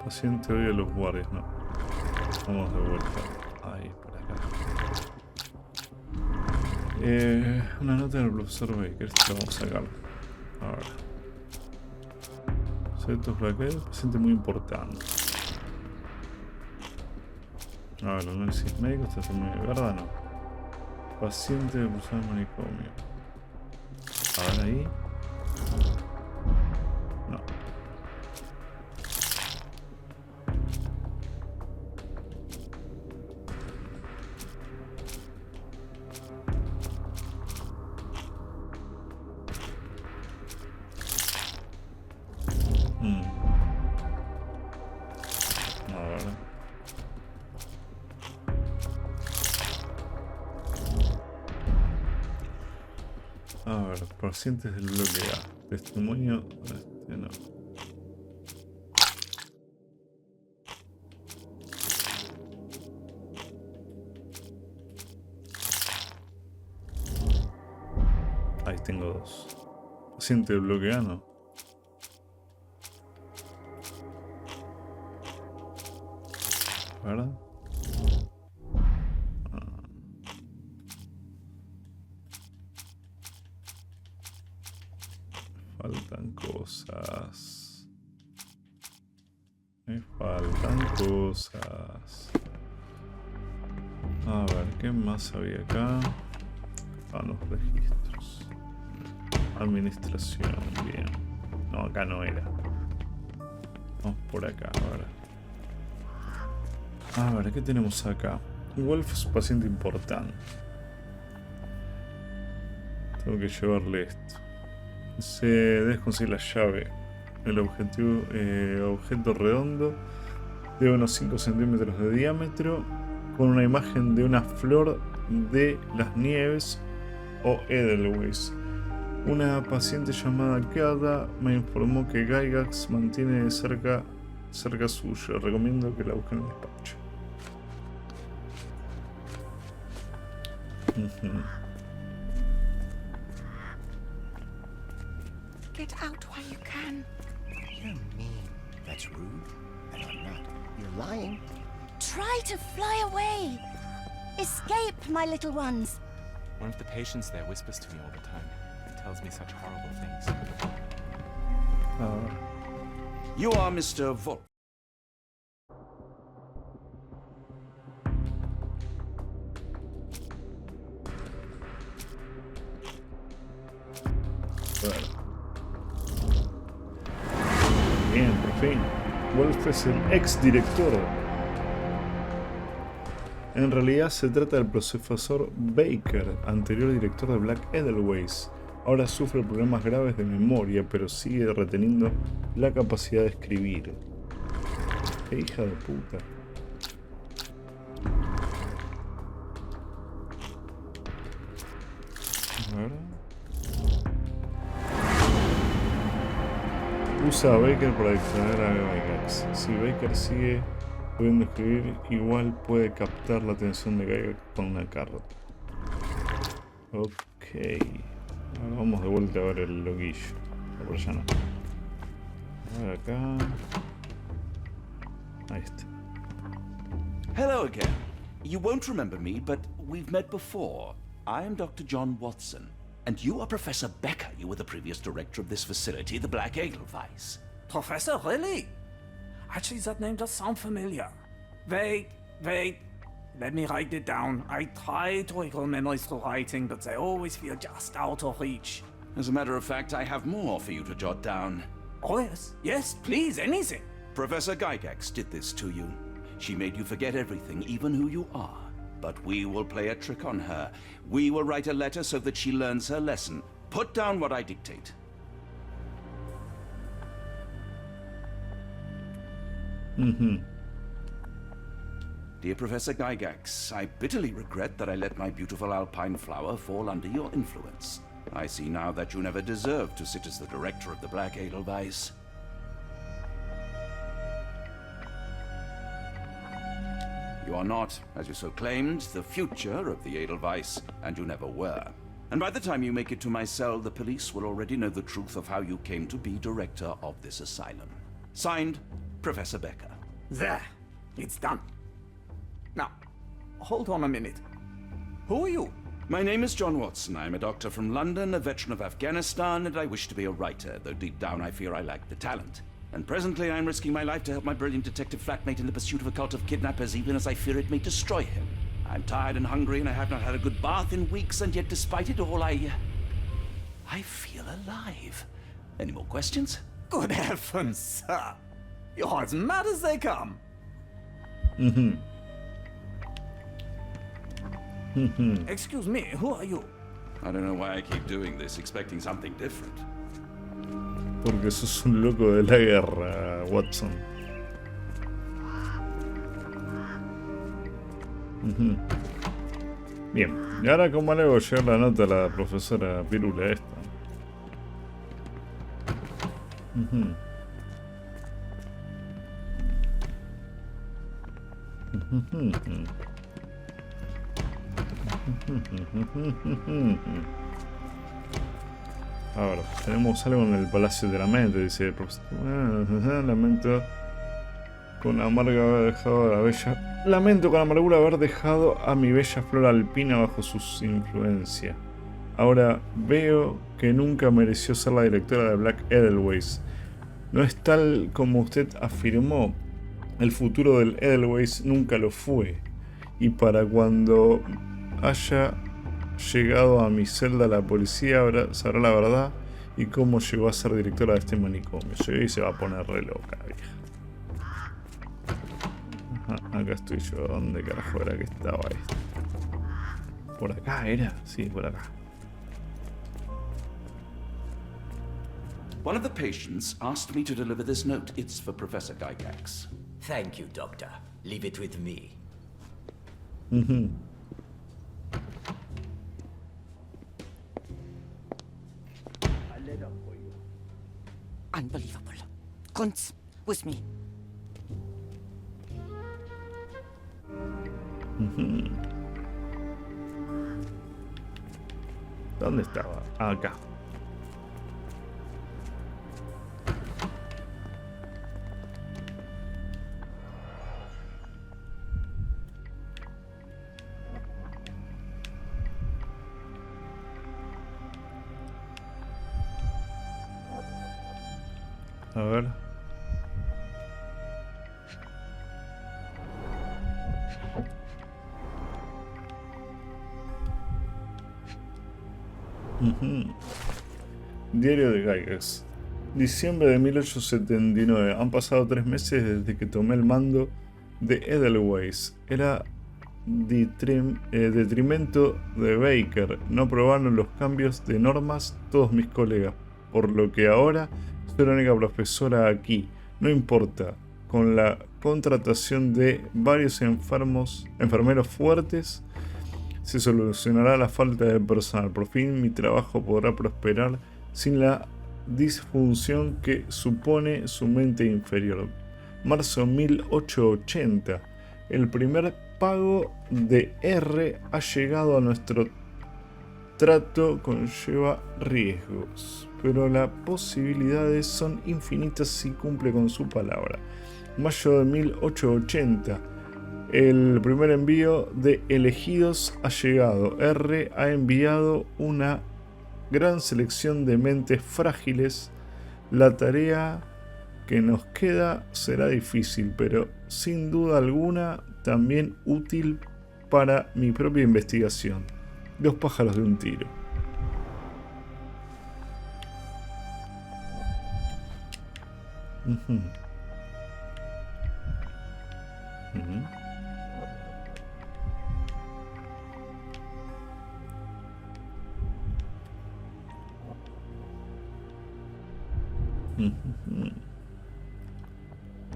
Speaker 1: Paciente odia a los guardias, no. Vamos de vuelta. Ahí, por acá. Una nota del profesor Baker. Esto lo vamos a sacar. A ver. 𝐒𝐡𝐞𝐫𝐥𝐨, paciente muy importante. A ver, análisis médico, está muy de verdad, no. Paciente de cruzado de manicomio. A ver ahí. No. A ver, pacientes del bloque A. Testimonio. No. Ahí tengo dos. Paciente del bloque A, no. ¿Verdad? Faltan cosas. Me faltan cosas. A ver, ¿qué más había acá? Ah, los registros. Administración, bien. No, acá no era. Vamos por acá, a ver, ¿qué tenemos acá? Wolf es un paciente importante. Tengo que llevarle esto. Debes conseguir la llave. El objeto redondo de unos 5 centímetros de diámetro con una imagen de una flor de las nieves o Edelweiss. Una paciente llamada Keda me informó que Gygax mantiene cerca suyo. Recomiendo que la busquen en el despacho.
Speaker 8: Get out while you can.
Speaker 7: You're mean. That's rude. And I'm not. You're lying.
Speaker 3: Try to fly away. Escape, my little ones.
Speaker 16: One of the patients there whispers to me all the time. He tells me such horrible things.
Speaker 4: You are Mr. Volk.
Speaker 1: Bien, por fin. Wolf es el ex director. En realidad se trata del profesor Baker, anterior director de Black Edelweiss. Ahora sufre problemas graves de memoria, pero sigue reteniendo la capacidad de escribir. Qué hija de puta. A ver. Usa a Baker para distraer a Gygax. Si Baker sigue pudiendo escribir, igual puede captar la atención de Gygax con una carta. Ok. Ahora vamos de vuelta a ver el loguillo. No, por allá no. A ver acá. Ahí está.
Speaker 4: Hello again. You won't remember me, but we've met before. I am Dr. John Watson, and you are Professor Becker. You were the previous director of this facility, the Black Edelweiss.
Speaker 14: Professor, really? Actually, that name does sound familiar. Wait. Let me write it down. I try to recall memories through writing, but they always feel just out of reach.
Speaker 4: As a matter of fact, I have more for you to jot down.
Speaker 14: Oh, yes. Yes, please, anything.
Speaker 4: Professor Gygax did this to you. She made you forget everything, even who you are. But we will play a trick on her. We will write a letter so that she learns her lesson. Put down what I dictate. Dear Professor Gygax, I bitterly regret that I let my beautiful alpine flower fall under your influence. I see now that you never deserved to sit as the director of the Black Edelweiss. You are not, as you so claimed, the future of the Edelweiss, and you never were. And by the time you make it to my cell, the police will already know the truth of how you came to be director of this asylum. Signed, Professor Becker.
Speaker 14: There. It's done. Now, hold on a minute. Who are you?
Speaker 4: My name is John Watson. I'm a doctor from London, a veteran of Afghanistan, and I wish to be a writer, though deep down I fear I lack the talent. And presently I'm risking my life to help my brilliant detective flatmate in the pursuit of a cult of kidnappers, even as I fear it may destroy him. I'm tired and hungry, and I have not had a good bath in weeks, and yet despite it all, I feel alive. Any more questions?
Speaker 14: Good heavens, sir. You're as mad as they come. Excuse me, who are you?
Speaker 4: I don't know why I keep doing this, expecting something different.
Speaker 1: Porque sos un loco de la guerra, Watson. Bien, y ahora cómo le hago llegar la nota a la profesora Pirula esta. Ahora, tenemos algo en el Palacio de la Mente, dice el profesor. Lamento con amarga haber dejado a la bella. Lamento con amargura haber dejado a mi bella flor alpina bajo su influencia. Ahora veo que nunca mereció ser la directora de Black Edelweiss. No es tal como usted afirmó. El futuro del Edelweiss nunca lo fue. Y para cuando haya llegado a mi celda, la policía sabrá la verdad y cómo llegó a ser directora de este manicomio. Llegó y se va a poner re loca, vieja. Ajá, acá estoy yo. ¿Dónde carajo era que estaba esto? ¿Por acá era? Sí, por acá.
Speaker 4: One of the patients asked me to deliver this note. It's for Professor Gygax.
Speaker 12: Thank you, Doctor. Leave it with me.
Speaker 5: Unbelievable. Kunz, with me.
Speaker 1: ¿Dónde estaba? Acá. A ver. Diario de Gygax. Diciembre de 1879. Han pasado 3 meses desde que tomé el mando de Edelweiss. Era detrimento de Baker. No aprobaron los cambios de normas todos mis colegas, por lo que ahora soy la única profesora aquí. No importa, con la contratación de varios enfermeros fuertes. Se solucionará la falta de personal. Por fin mi trabajo podrá prosperar sin la disfunción que supone su mente inferior. Marzo 1880. El primer pago de R ha llegado a nuestro trato, conlleva riesgos, pero las posibilidades son infinitas si cumple con su palabra. Mayo de 1880. El primer envío de elegidos ha llegado. R ha enviado una gran selección de mentes frágiles. La tarea que nos queda será difícil, pero sin duda alguna también útil para mi propia investigación. 2 pájaros de un tiro.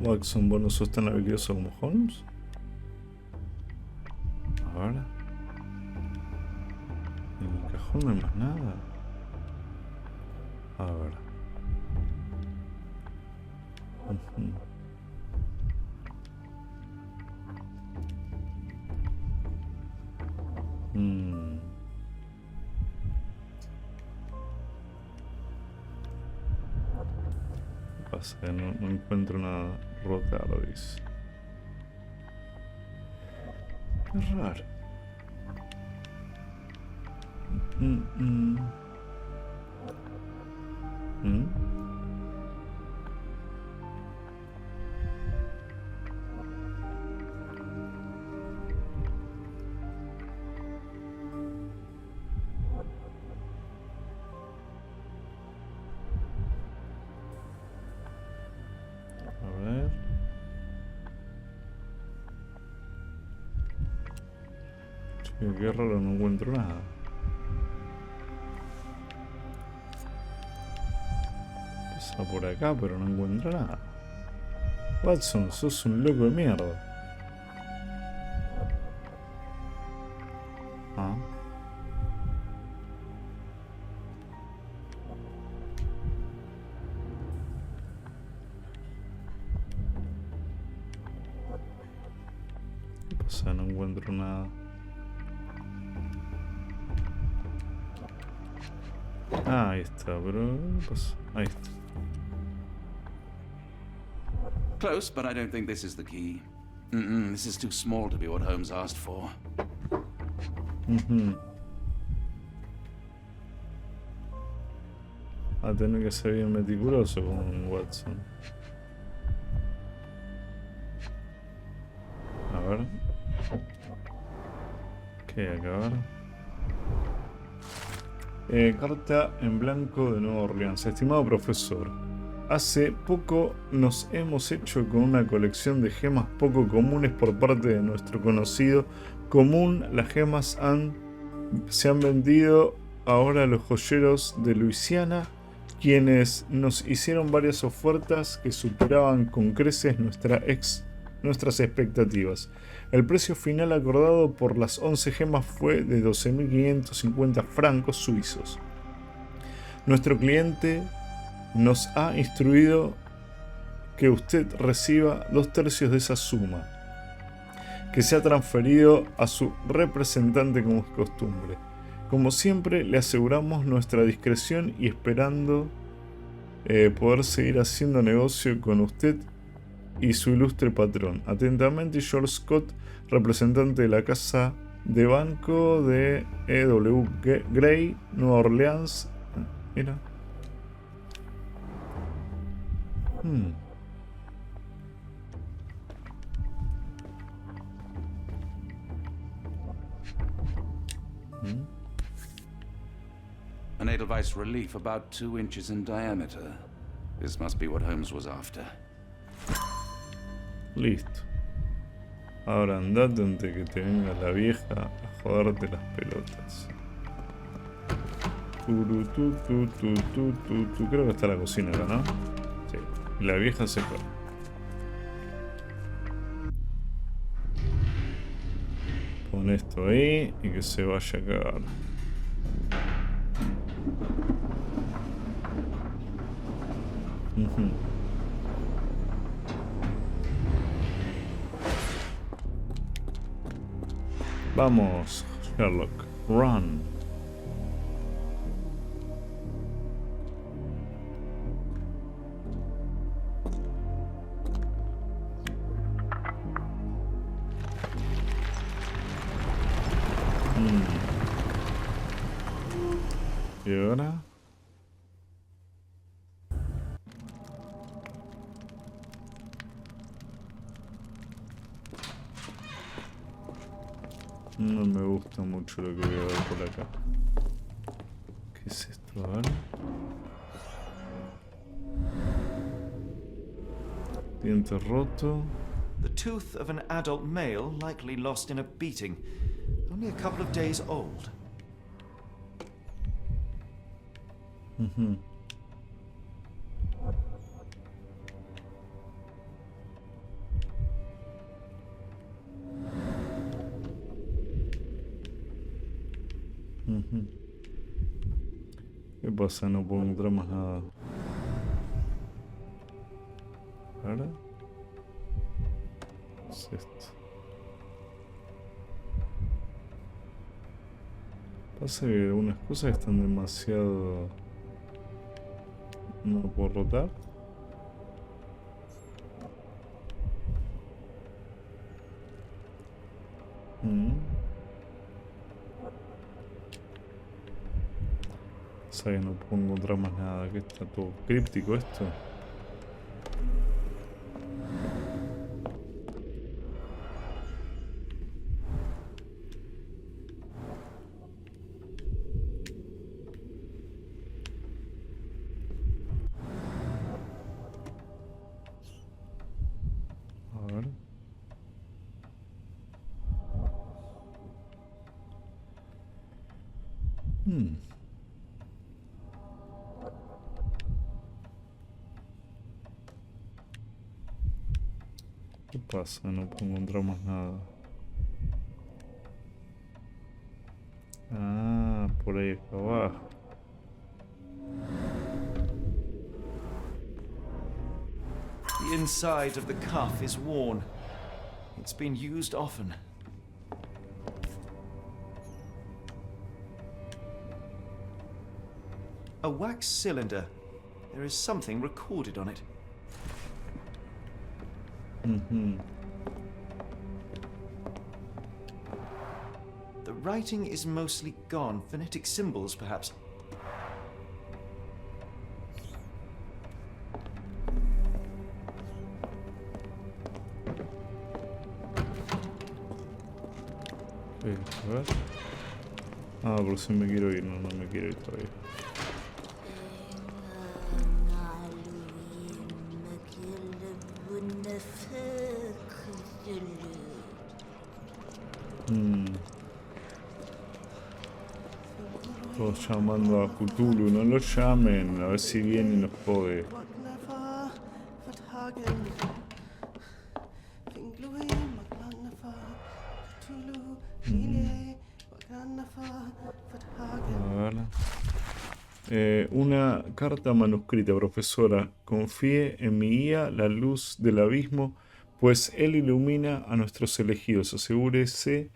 Speaker 1: Watson, ¿vos no sos tan habilidoso como Holmes? A ver. En el cajón no hay más nada. A ver. Pasa que no encuentro nada rotar, dice. Qué raro. Qué raro, no encuentro nada. Pasa por acá, pero no encuentro nada. Watson, sos un loco de mierda. Ah. ¿Qué pasa? No encuentro nada. Ah, ahí está, pero pues, ahí está.
Speaker 4: Close, but I don't think this is the key. This is too small to be what Holmes asked for.
Speaker 1: Va a tener que ser bien meticuloso con Watson. A ver. ¿Qué hay acá? A ver. Carta en blanco de Nueva Orleans. Estimado profesor, hace poco nos hemos hecho con una colección de gemas poco comunes por parte de nuestro conocido común. Las gemas se han vendido ahora a los joyeros de Luisiana, quienes nos hicieron varias ofertas que superaban con creces nuestras expectativas. El precio final acordado por las 11 gemas fue de 12.550 francos suizos. Nuestro cliente nos ha instruido que usted reciba 2/3 de esa suma, que se ha transferido a su representante como es costumbre. Como siempre, le aseguramos nuestra discreción y esperando poder seguir haciendo negocio con usted y su ilustre patrón. Atentamente, George Scott, representante de la casa de banco de 𝐒𝐤, Nueva Orleans. Mira.
Speaker 4: An Edelweiss relief about 2 inches in diameter. This must be what Holmes was after.
Speaker 1: Listo. Ahora andate antes que te venga la vieja a joderte las pelotas. Creo que está la cocina acá, ¿no? Sí. Y la vieja se fue. Pon esto ahí y que se vaya a cagar. Vamos, Sherlock. Run. ¿Y ahora? No me gusta mucho lo que voy a ver por acá. ¿Qué es esto? A ver. Diente roto.
Speaker 10: The tooth of an adult male, likely lost in a beating. Only a couple of days old.
Speaker 1: ¿Qué pasa? No puedo encontrar más nada. ¿Ahora? ¿Qué es esto? Pasa que algunas cosas están demasiado... No lo puedo rotar. O sea que no puedo encontrar más nada. Que está todo críptico esto. A ver. ¿Qué pasa? No puedo encontrar más nada. Ah, por ahí acá abajo.
Speaker 10: The inside of the cuff is worn. It's been used often. A wax cylinder. There is something recorded on it. The writing is mostly gone. Phonetic symbols, perhaps.
Speaker 1: A ver. Ah, por si me quiero ir. No, no me quiero ir todavía. Todos llamando a Cthulhu, no lo llamen, a ver si viene y nos jode. A ver. Una carta manuscrita, profesora. Confíe en mi guía, la luz del abismo, pues él ilumina a nuestros elegidos. Asegúrese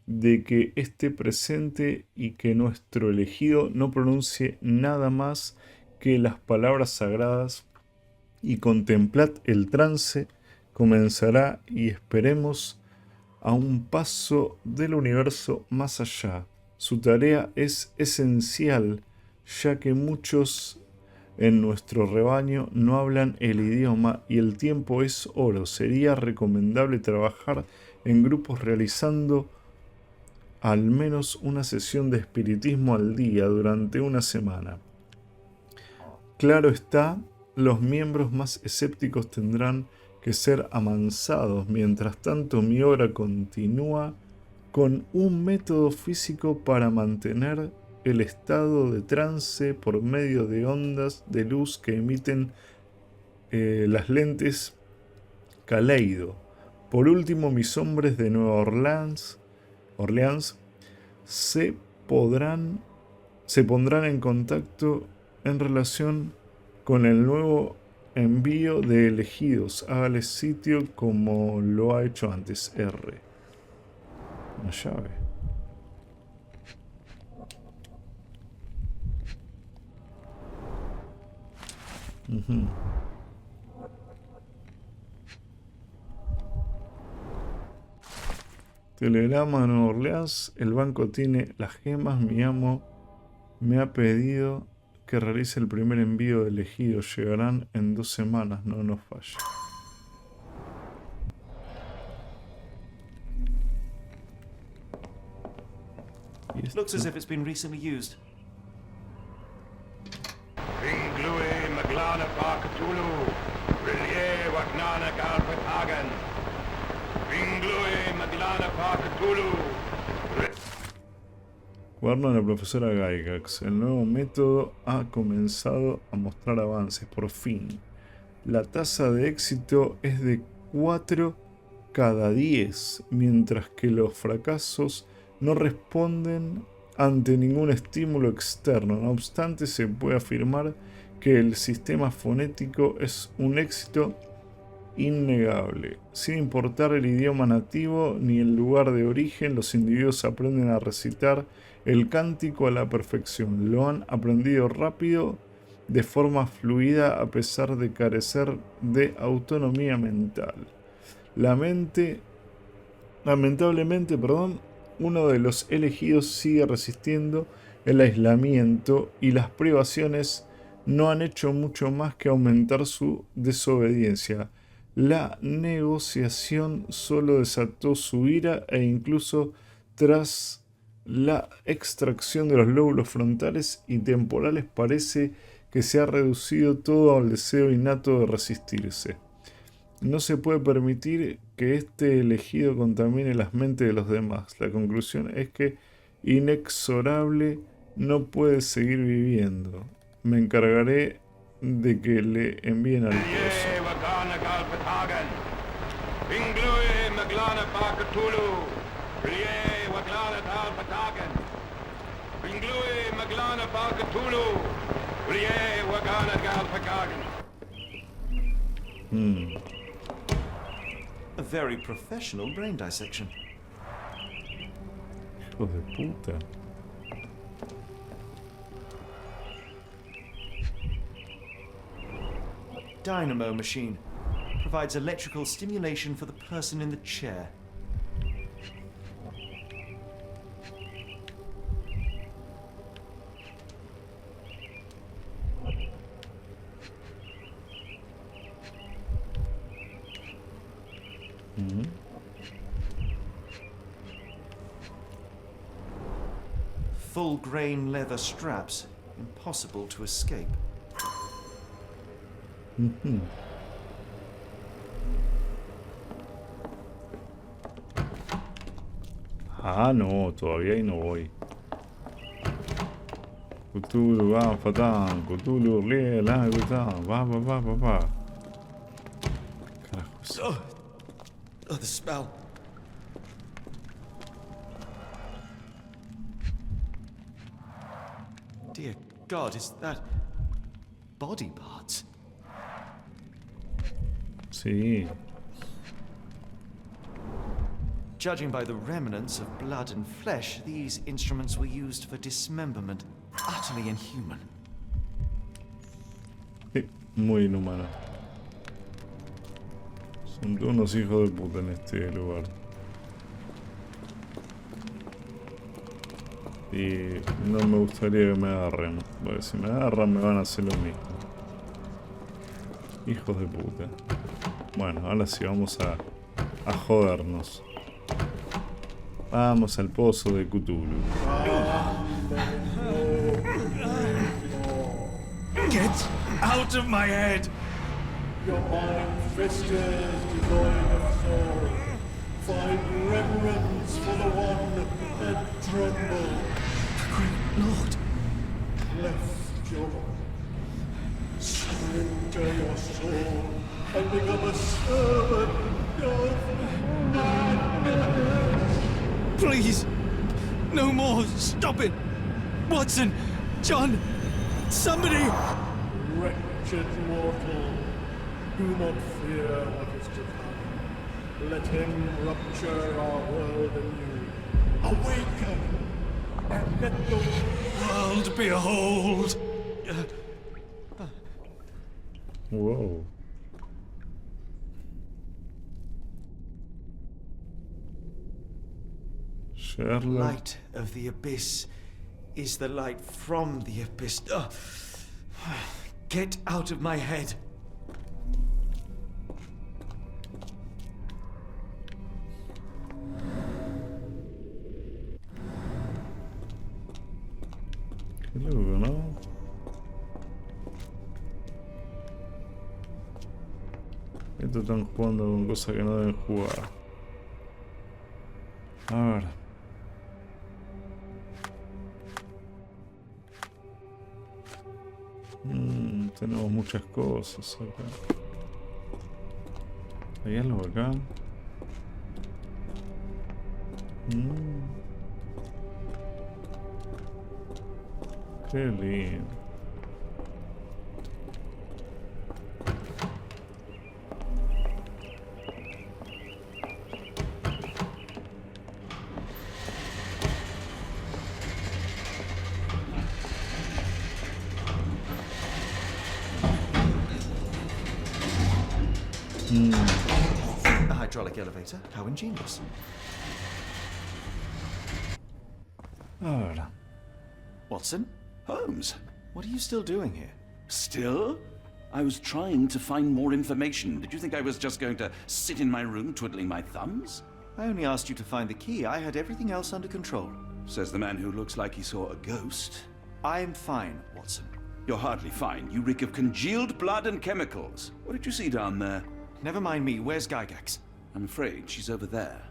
Speaker 1: de que esté presente y que nuestro elegido no pronuncie nada más que las palabras sagradas, y contemplad el trance, comenzará y esperemos a un paso del universo más allá. Su tarea es esencial, ya que muchos en nuestro rebaño no hablan el idioma y el tiempo es oro. Sería recomendable trabajar en grupos realizando al menos una sesión de espiritismo al día durante una semana. Claro está, los miembros más escépticos tendrán que ser amansados. Mientras tanto, mi obra continúa con un método físico para mantener el estado de trance por medio de ondas de luz que emiten las lentes Kaleido. Por último, mis hombres de Nueva Orleans Orleans se pondrán en contacto en relación con el nuevo envío de elegidos. Hágale sitio como lo ha hecho antes. R. Una llave. Telegrama de Nueva Orleans. El banco tiene las gemas. Mi amo me ha pedido que realice el primer envío de elegidos. Llegarán en 2 semanas. No nos falle.
Speaker 10: Looks as if it's been recently used.
Speaker 1: Cuaderno de la profesora 𝐒𝐤𝐥𝐸. El nuevo método ha comenzado a mostrar avances. Por fin. La tasa de éxito es de 4 cada 10, mientras que los fracasos no responden ante ningún estímulo externo. No obstante, se puede afirmar que el sistema fonético es un éxito innegable. Sin importar el idioma nativo ni el lugar de origen, los individuos aprenden a recitar el cántico a la perfección. Lo han aprendido rápido, de forma fluida, a pesar de carecer de autonomía mental. Lamentablemente, uno de los elegidos sigue resistiendo el aislamiento y las privaciones no han hecho mucho más que aumentar su desobediencia. La negociación solo desató su ira e incluso tras la extracción de los lóbulos frontales y temporales parece que se ha reducido todo al deseo innato de resistirse. No se puede permitir que este elegido contamine las mentes de los demás. La conclusión es que inexorable no puede seguir viviendo. Me encargaré de que le envíen al pozo.
Speaker 10: A very professional brain dissection.
Speaker 1: Hijo de puta.
Speaker 10: Dynamo machine. Provides electrical stimulation for the person in the chair. Full grain leather straps. Impossible to escape.
Speaker 1: Ah, no, todavía ahí no voy. Cthulhu, va, fatán, Cthulhu, va. Carajos.
Speaker 10: Oh, the spell. Dear God, is that body parts?
Speaker 1: Sí.
Speaker 10: Judging by the remnants of blood and flesh, these instruments were used for dismemberment. Utterly inhuman.
Speaker 1: Muy inhumano. Son todos unos hijos de puta en este lugar. Y no me gustaría que me agarren, porque si me agarran me van a hacer lo mismo. Hijos de puta. Bueno, ahora sí vamos a jodernos. Vamos al pozo de Cthulhu.
Speaker 17: Get out of my head!
Speaker 18: Your iron-fisted, devoid of soul. Find reverence for the one that trembled.
Speaker 17: The great Lord!
Speaker 18: Left your surrender your soul and become a servant of madness.
Speaker 17: Please! No more! Stop it! Watson! John! Somebody!
Speaker 18: Wretched mortal, do not fear what is to come. Let him rupture our world anew. Awaken! And let the
Speaker 17: World behold!
Speaker 1: Wow. Sherlock.
Speaker 10: Light of the abyss is the light from the abyss. Get out of my head.
Speaker 1: Qué loco, ¿no? Estos están jugando con cosas que no deben jugar. A ver. Tenemos muchas cosas acá. ¿Hay algo acá? Qué lindo.
Speaker 10: A hydraulic elevator? How ingenious.
Speaker 1: Ahora.
Speaker 10: Watson?
Speaker 4: Holmes,
Speaker 10: What are you still doing here?
Speaker 4: still? I was trying to find more information. Did you think I was just going to sit in my room twiddling my thumbs?
Speaker 10: I only asked you to find the key. I had everything else under control.
Speaker 4: Says the man who looks like he saw a ghost.
Speaker 10: I'm fine, Watson.
Speaker 4: You're hardly fine. You reek of congealed blood and chemicals. What did you see down there?
Speaker 10: Never mind me. Where's Gygax?
Speaker 4: I'm afraid she's over there.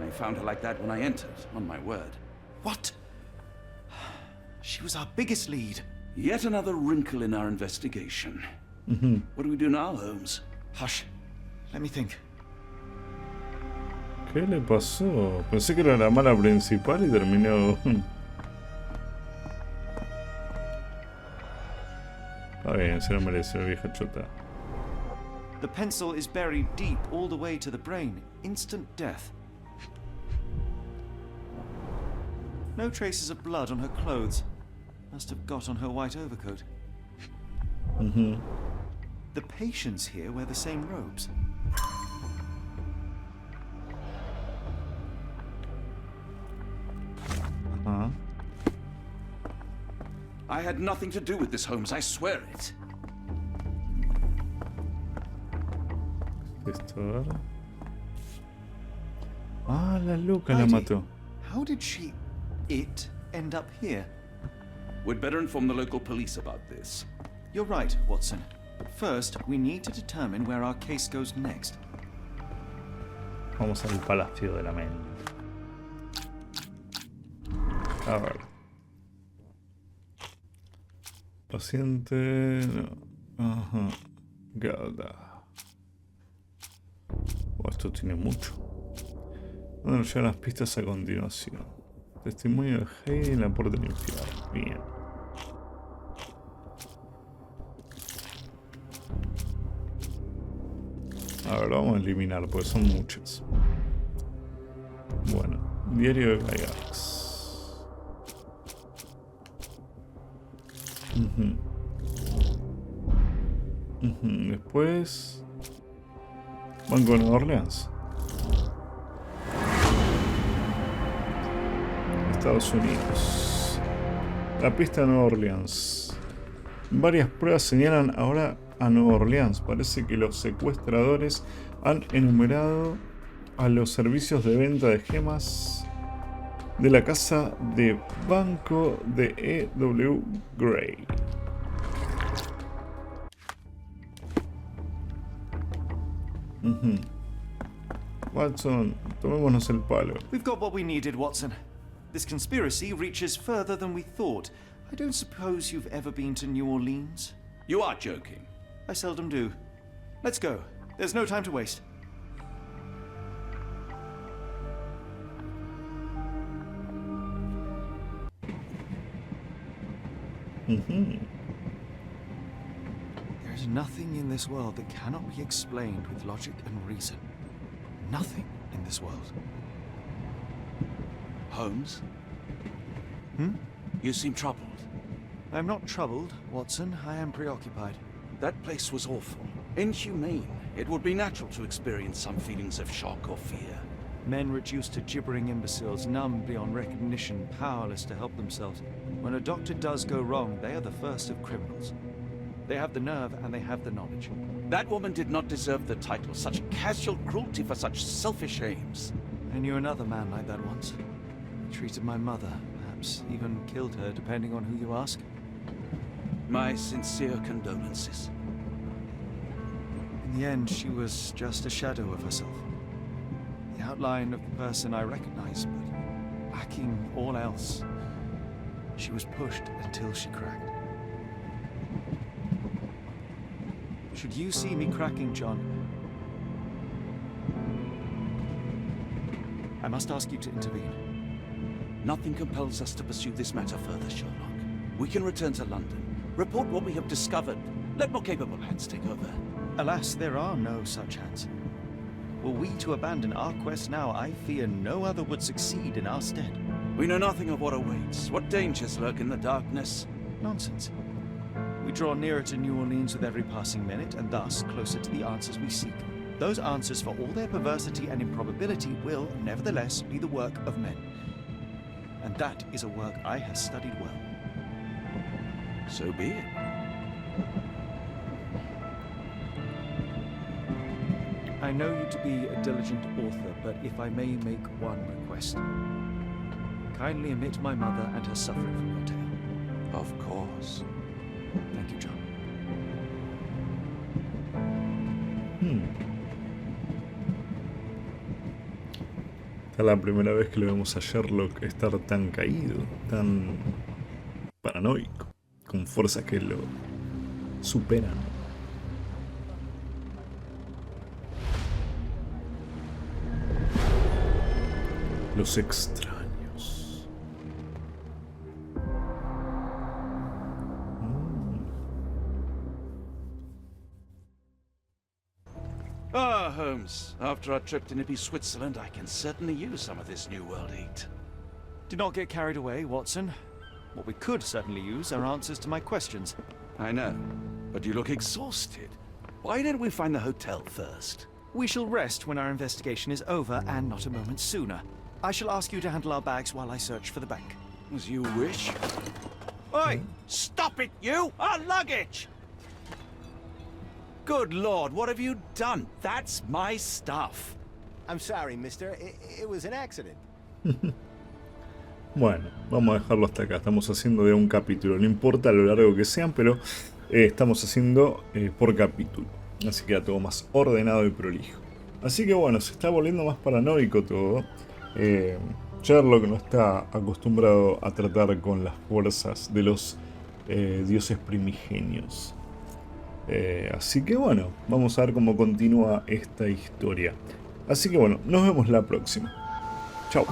Speaker 4: I found her like that when I entered, on my word.
Speaker 10: What? She was our biggest lead.
Speaker 4: Yet another wrinkle in our investigation. What do we do now, Holmes?
Speaker 10: Hush. Let me think.
Speaker 1: ¿Qué le pasó? Pensé que era la mala principal y terminó... Está bien, se lo merece la vieja chota.
Speaker 10: The pencil is buried deep all the way to the brain. Instant death. No traces of blood on her clothes. Must have got on her white overcoat. The patients here wear the same robes.
Speaker 4: I had nothing to do with this, Holmes. I swear it.
Speaker 1: Esto, a ver. Ah, la loca la mató.
Speaker 10: How did it end up here?
Speaker 4: We'd better inform the local police about this.
Speaker 10: You're right, Watson. But first, we need to determine where our case goes next.
Speaker 1: Vamos al Palacio de la Mente. A ver. Paciente... No. Ajá. Gada. Esto tiene mucho. ¿Dónde nos llevan las pistas a continuación? Testimonio de Heidi en la puerta del infierno. Bien. A ver, vamos a eliminar porque son muchas. Bueno, diario de Gygax. Después... Banco de Nueva Orleans. Estados Unidos. La pista de Nueva Orleans. Varias pruebas señalan ahora a Nueva Orleans. Parece que los secuestradores han enumerado a los servicios de venta de gemas de la casa de banco de E.W. Gray. Watson, tomémonos el palo.
Speaker 10: We've got what we needed, Watson. This conspiracy reaches further than we thought. I don't suppose you've ever been to New Orleans?
Speaker 4: You are joking.
Speaker 10: I seldom do. Let's go. There's no time to waste. There is nothing in this world that cannot be explained with logic and reason. Nothing in this world.
Speaker 4: Holmes? You seem troubled.
Speaker 10: I'm not troubled, Watson. I am preoccupied.
Speaker 4: That place was awful. Inhumane. It would be natural to experience some feelings of shock or fear.
Speaker 10: Men reduced to gibbering imbeciles, numb beyond recognition, powerless to help themselves. When a doctor does go wrong, they are the first of criminals. They have the nerve and they have the knowledge.
Speaker 4: That woman did not deserve the title. Such casual cruelty for such selfish aims.
Speaker 10: I knew another man like that once. He treated my mother, perhaps even killed her, depending on who you ask.
Speaker 4: My sincere condolences.
Speaker 10: In the end, she was just a shadow of herself. The outline of the person I recognized, but lacking all else. She was pushed until she cracked. Should you see me cracking, John, I must ask you to intervene.
Speaker 4: Nothing compels us to pursue this matter further, Sherlock. We can return to London, report what we have discovered. Let more capable hands take over.
Speaker 10: Alas, there are no such hands. Were we to abandon our quest now, I fear no other would succeed in our stead.
Speaker 4: We know nothing of what awaits, what dangers lurk in the darkness.
Speaker 10: Nonsense. We draw nearer to New Orleans with every passing minute, and thus closer to the answers we seek. Those answers, for all their perversity and improbability, will, nevertheless, be the work of men. And that is a work I have studied well.
Speaker 4: So be it.
Speaker 10: I know you to be a diligent author, but if I may make one request. Kindly omit my mother and her suffering from your tale.
Speaker 4: Of course.
Speaker 10: Thank you, John.
Speaker 1: Esta es la primera vez que le vemos a Sherlock estar tan caído, tan paranoico, con fuerzas que lo superan. Los extraños.
Speaker 4: Ah, Holmes. After our trip to nippy Switzerland, I can certainly use some of this New World heat.
Speaker 10: Do not get carried away, Watson. What we could certainly use are answers to my questions.
Speaker 4: I know, but you look exhausted. Why didn't we find the hotel first?
Speaker 10: We shall rest when our investigation is over, and not a moment sooner. I shall ask you to handle our bags while I search for the bank.
Speaker 4: As you wish. Oi! Stop it, you! Our luggage! Good Lord, what have you done? That's my stuff.
Speaker 6: I'm sorry, mister. It was an accident.
Speaker 1: Bueno, vamos a dejarlo hasta acá. Estamos haciendo de un capítulo. No importa lo largo que sean, pero estamos haciendo por capítulo. Así queda todo más ordenado y prolijo. Así que bueno, se está volviendo más paranoico todo. Sherlock no está acostumbrado a tratar con las fuerzas de los dioses primigenios. Así que bueno, vamos a ver cómo continúa esta historia. Así que bueno, nos vemos la próxima. Chao.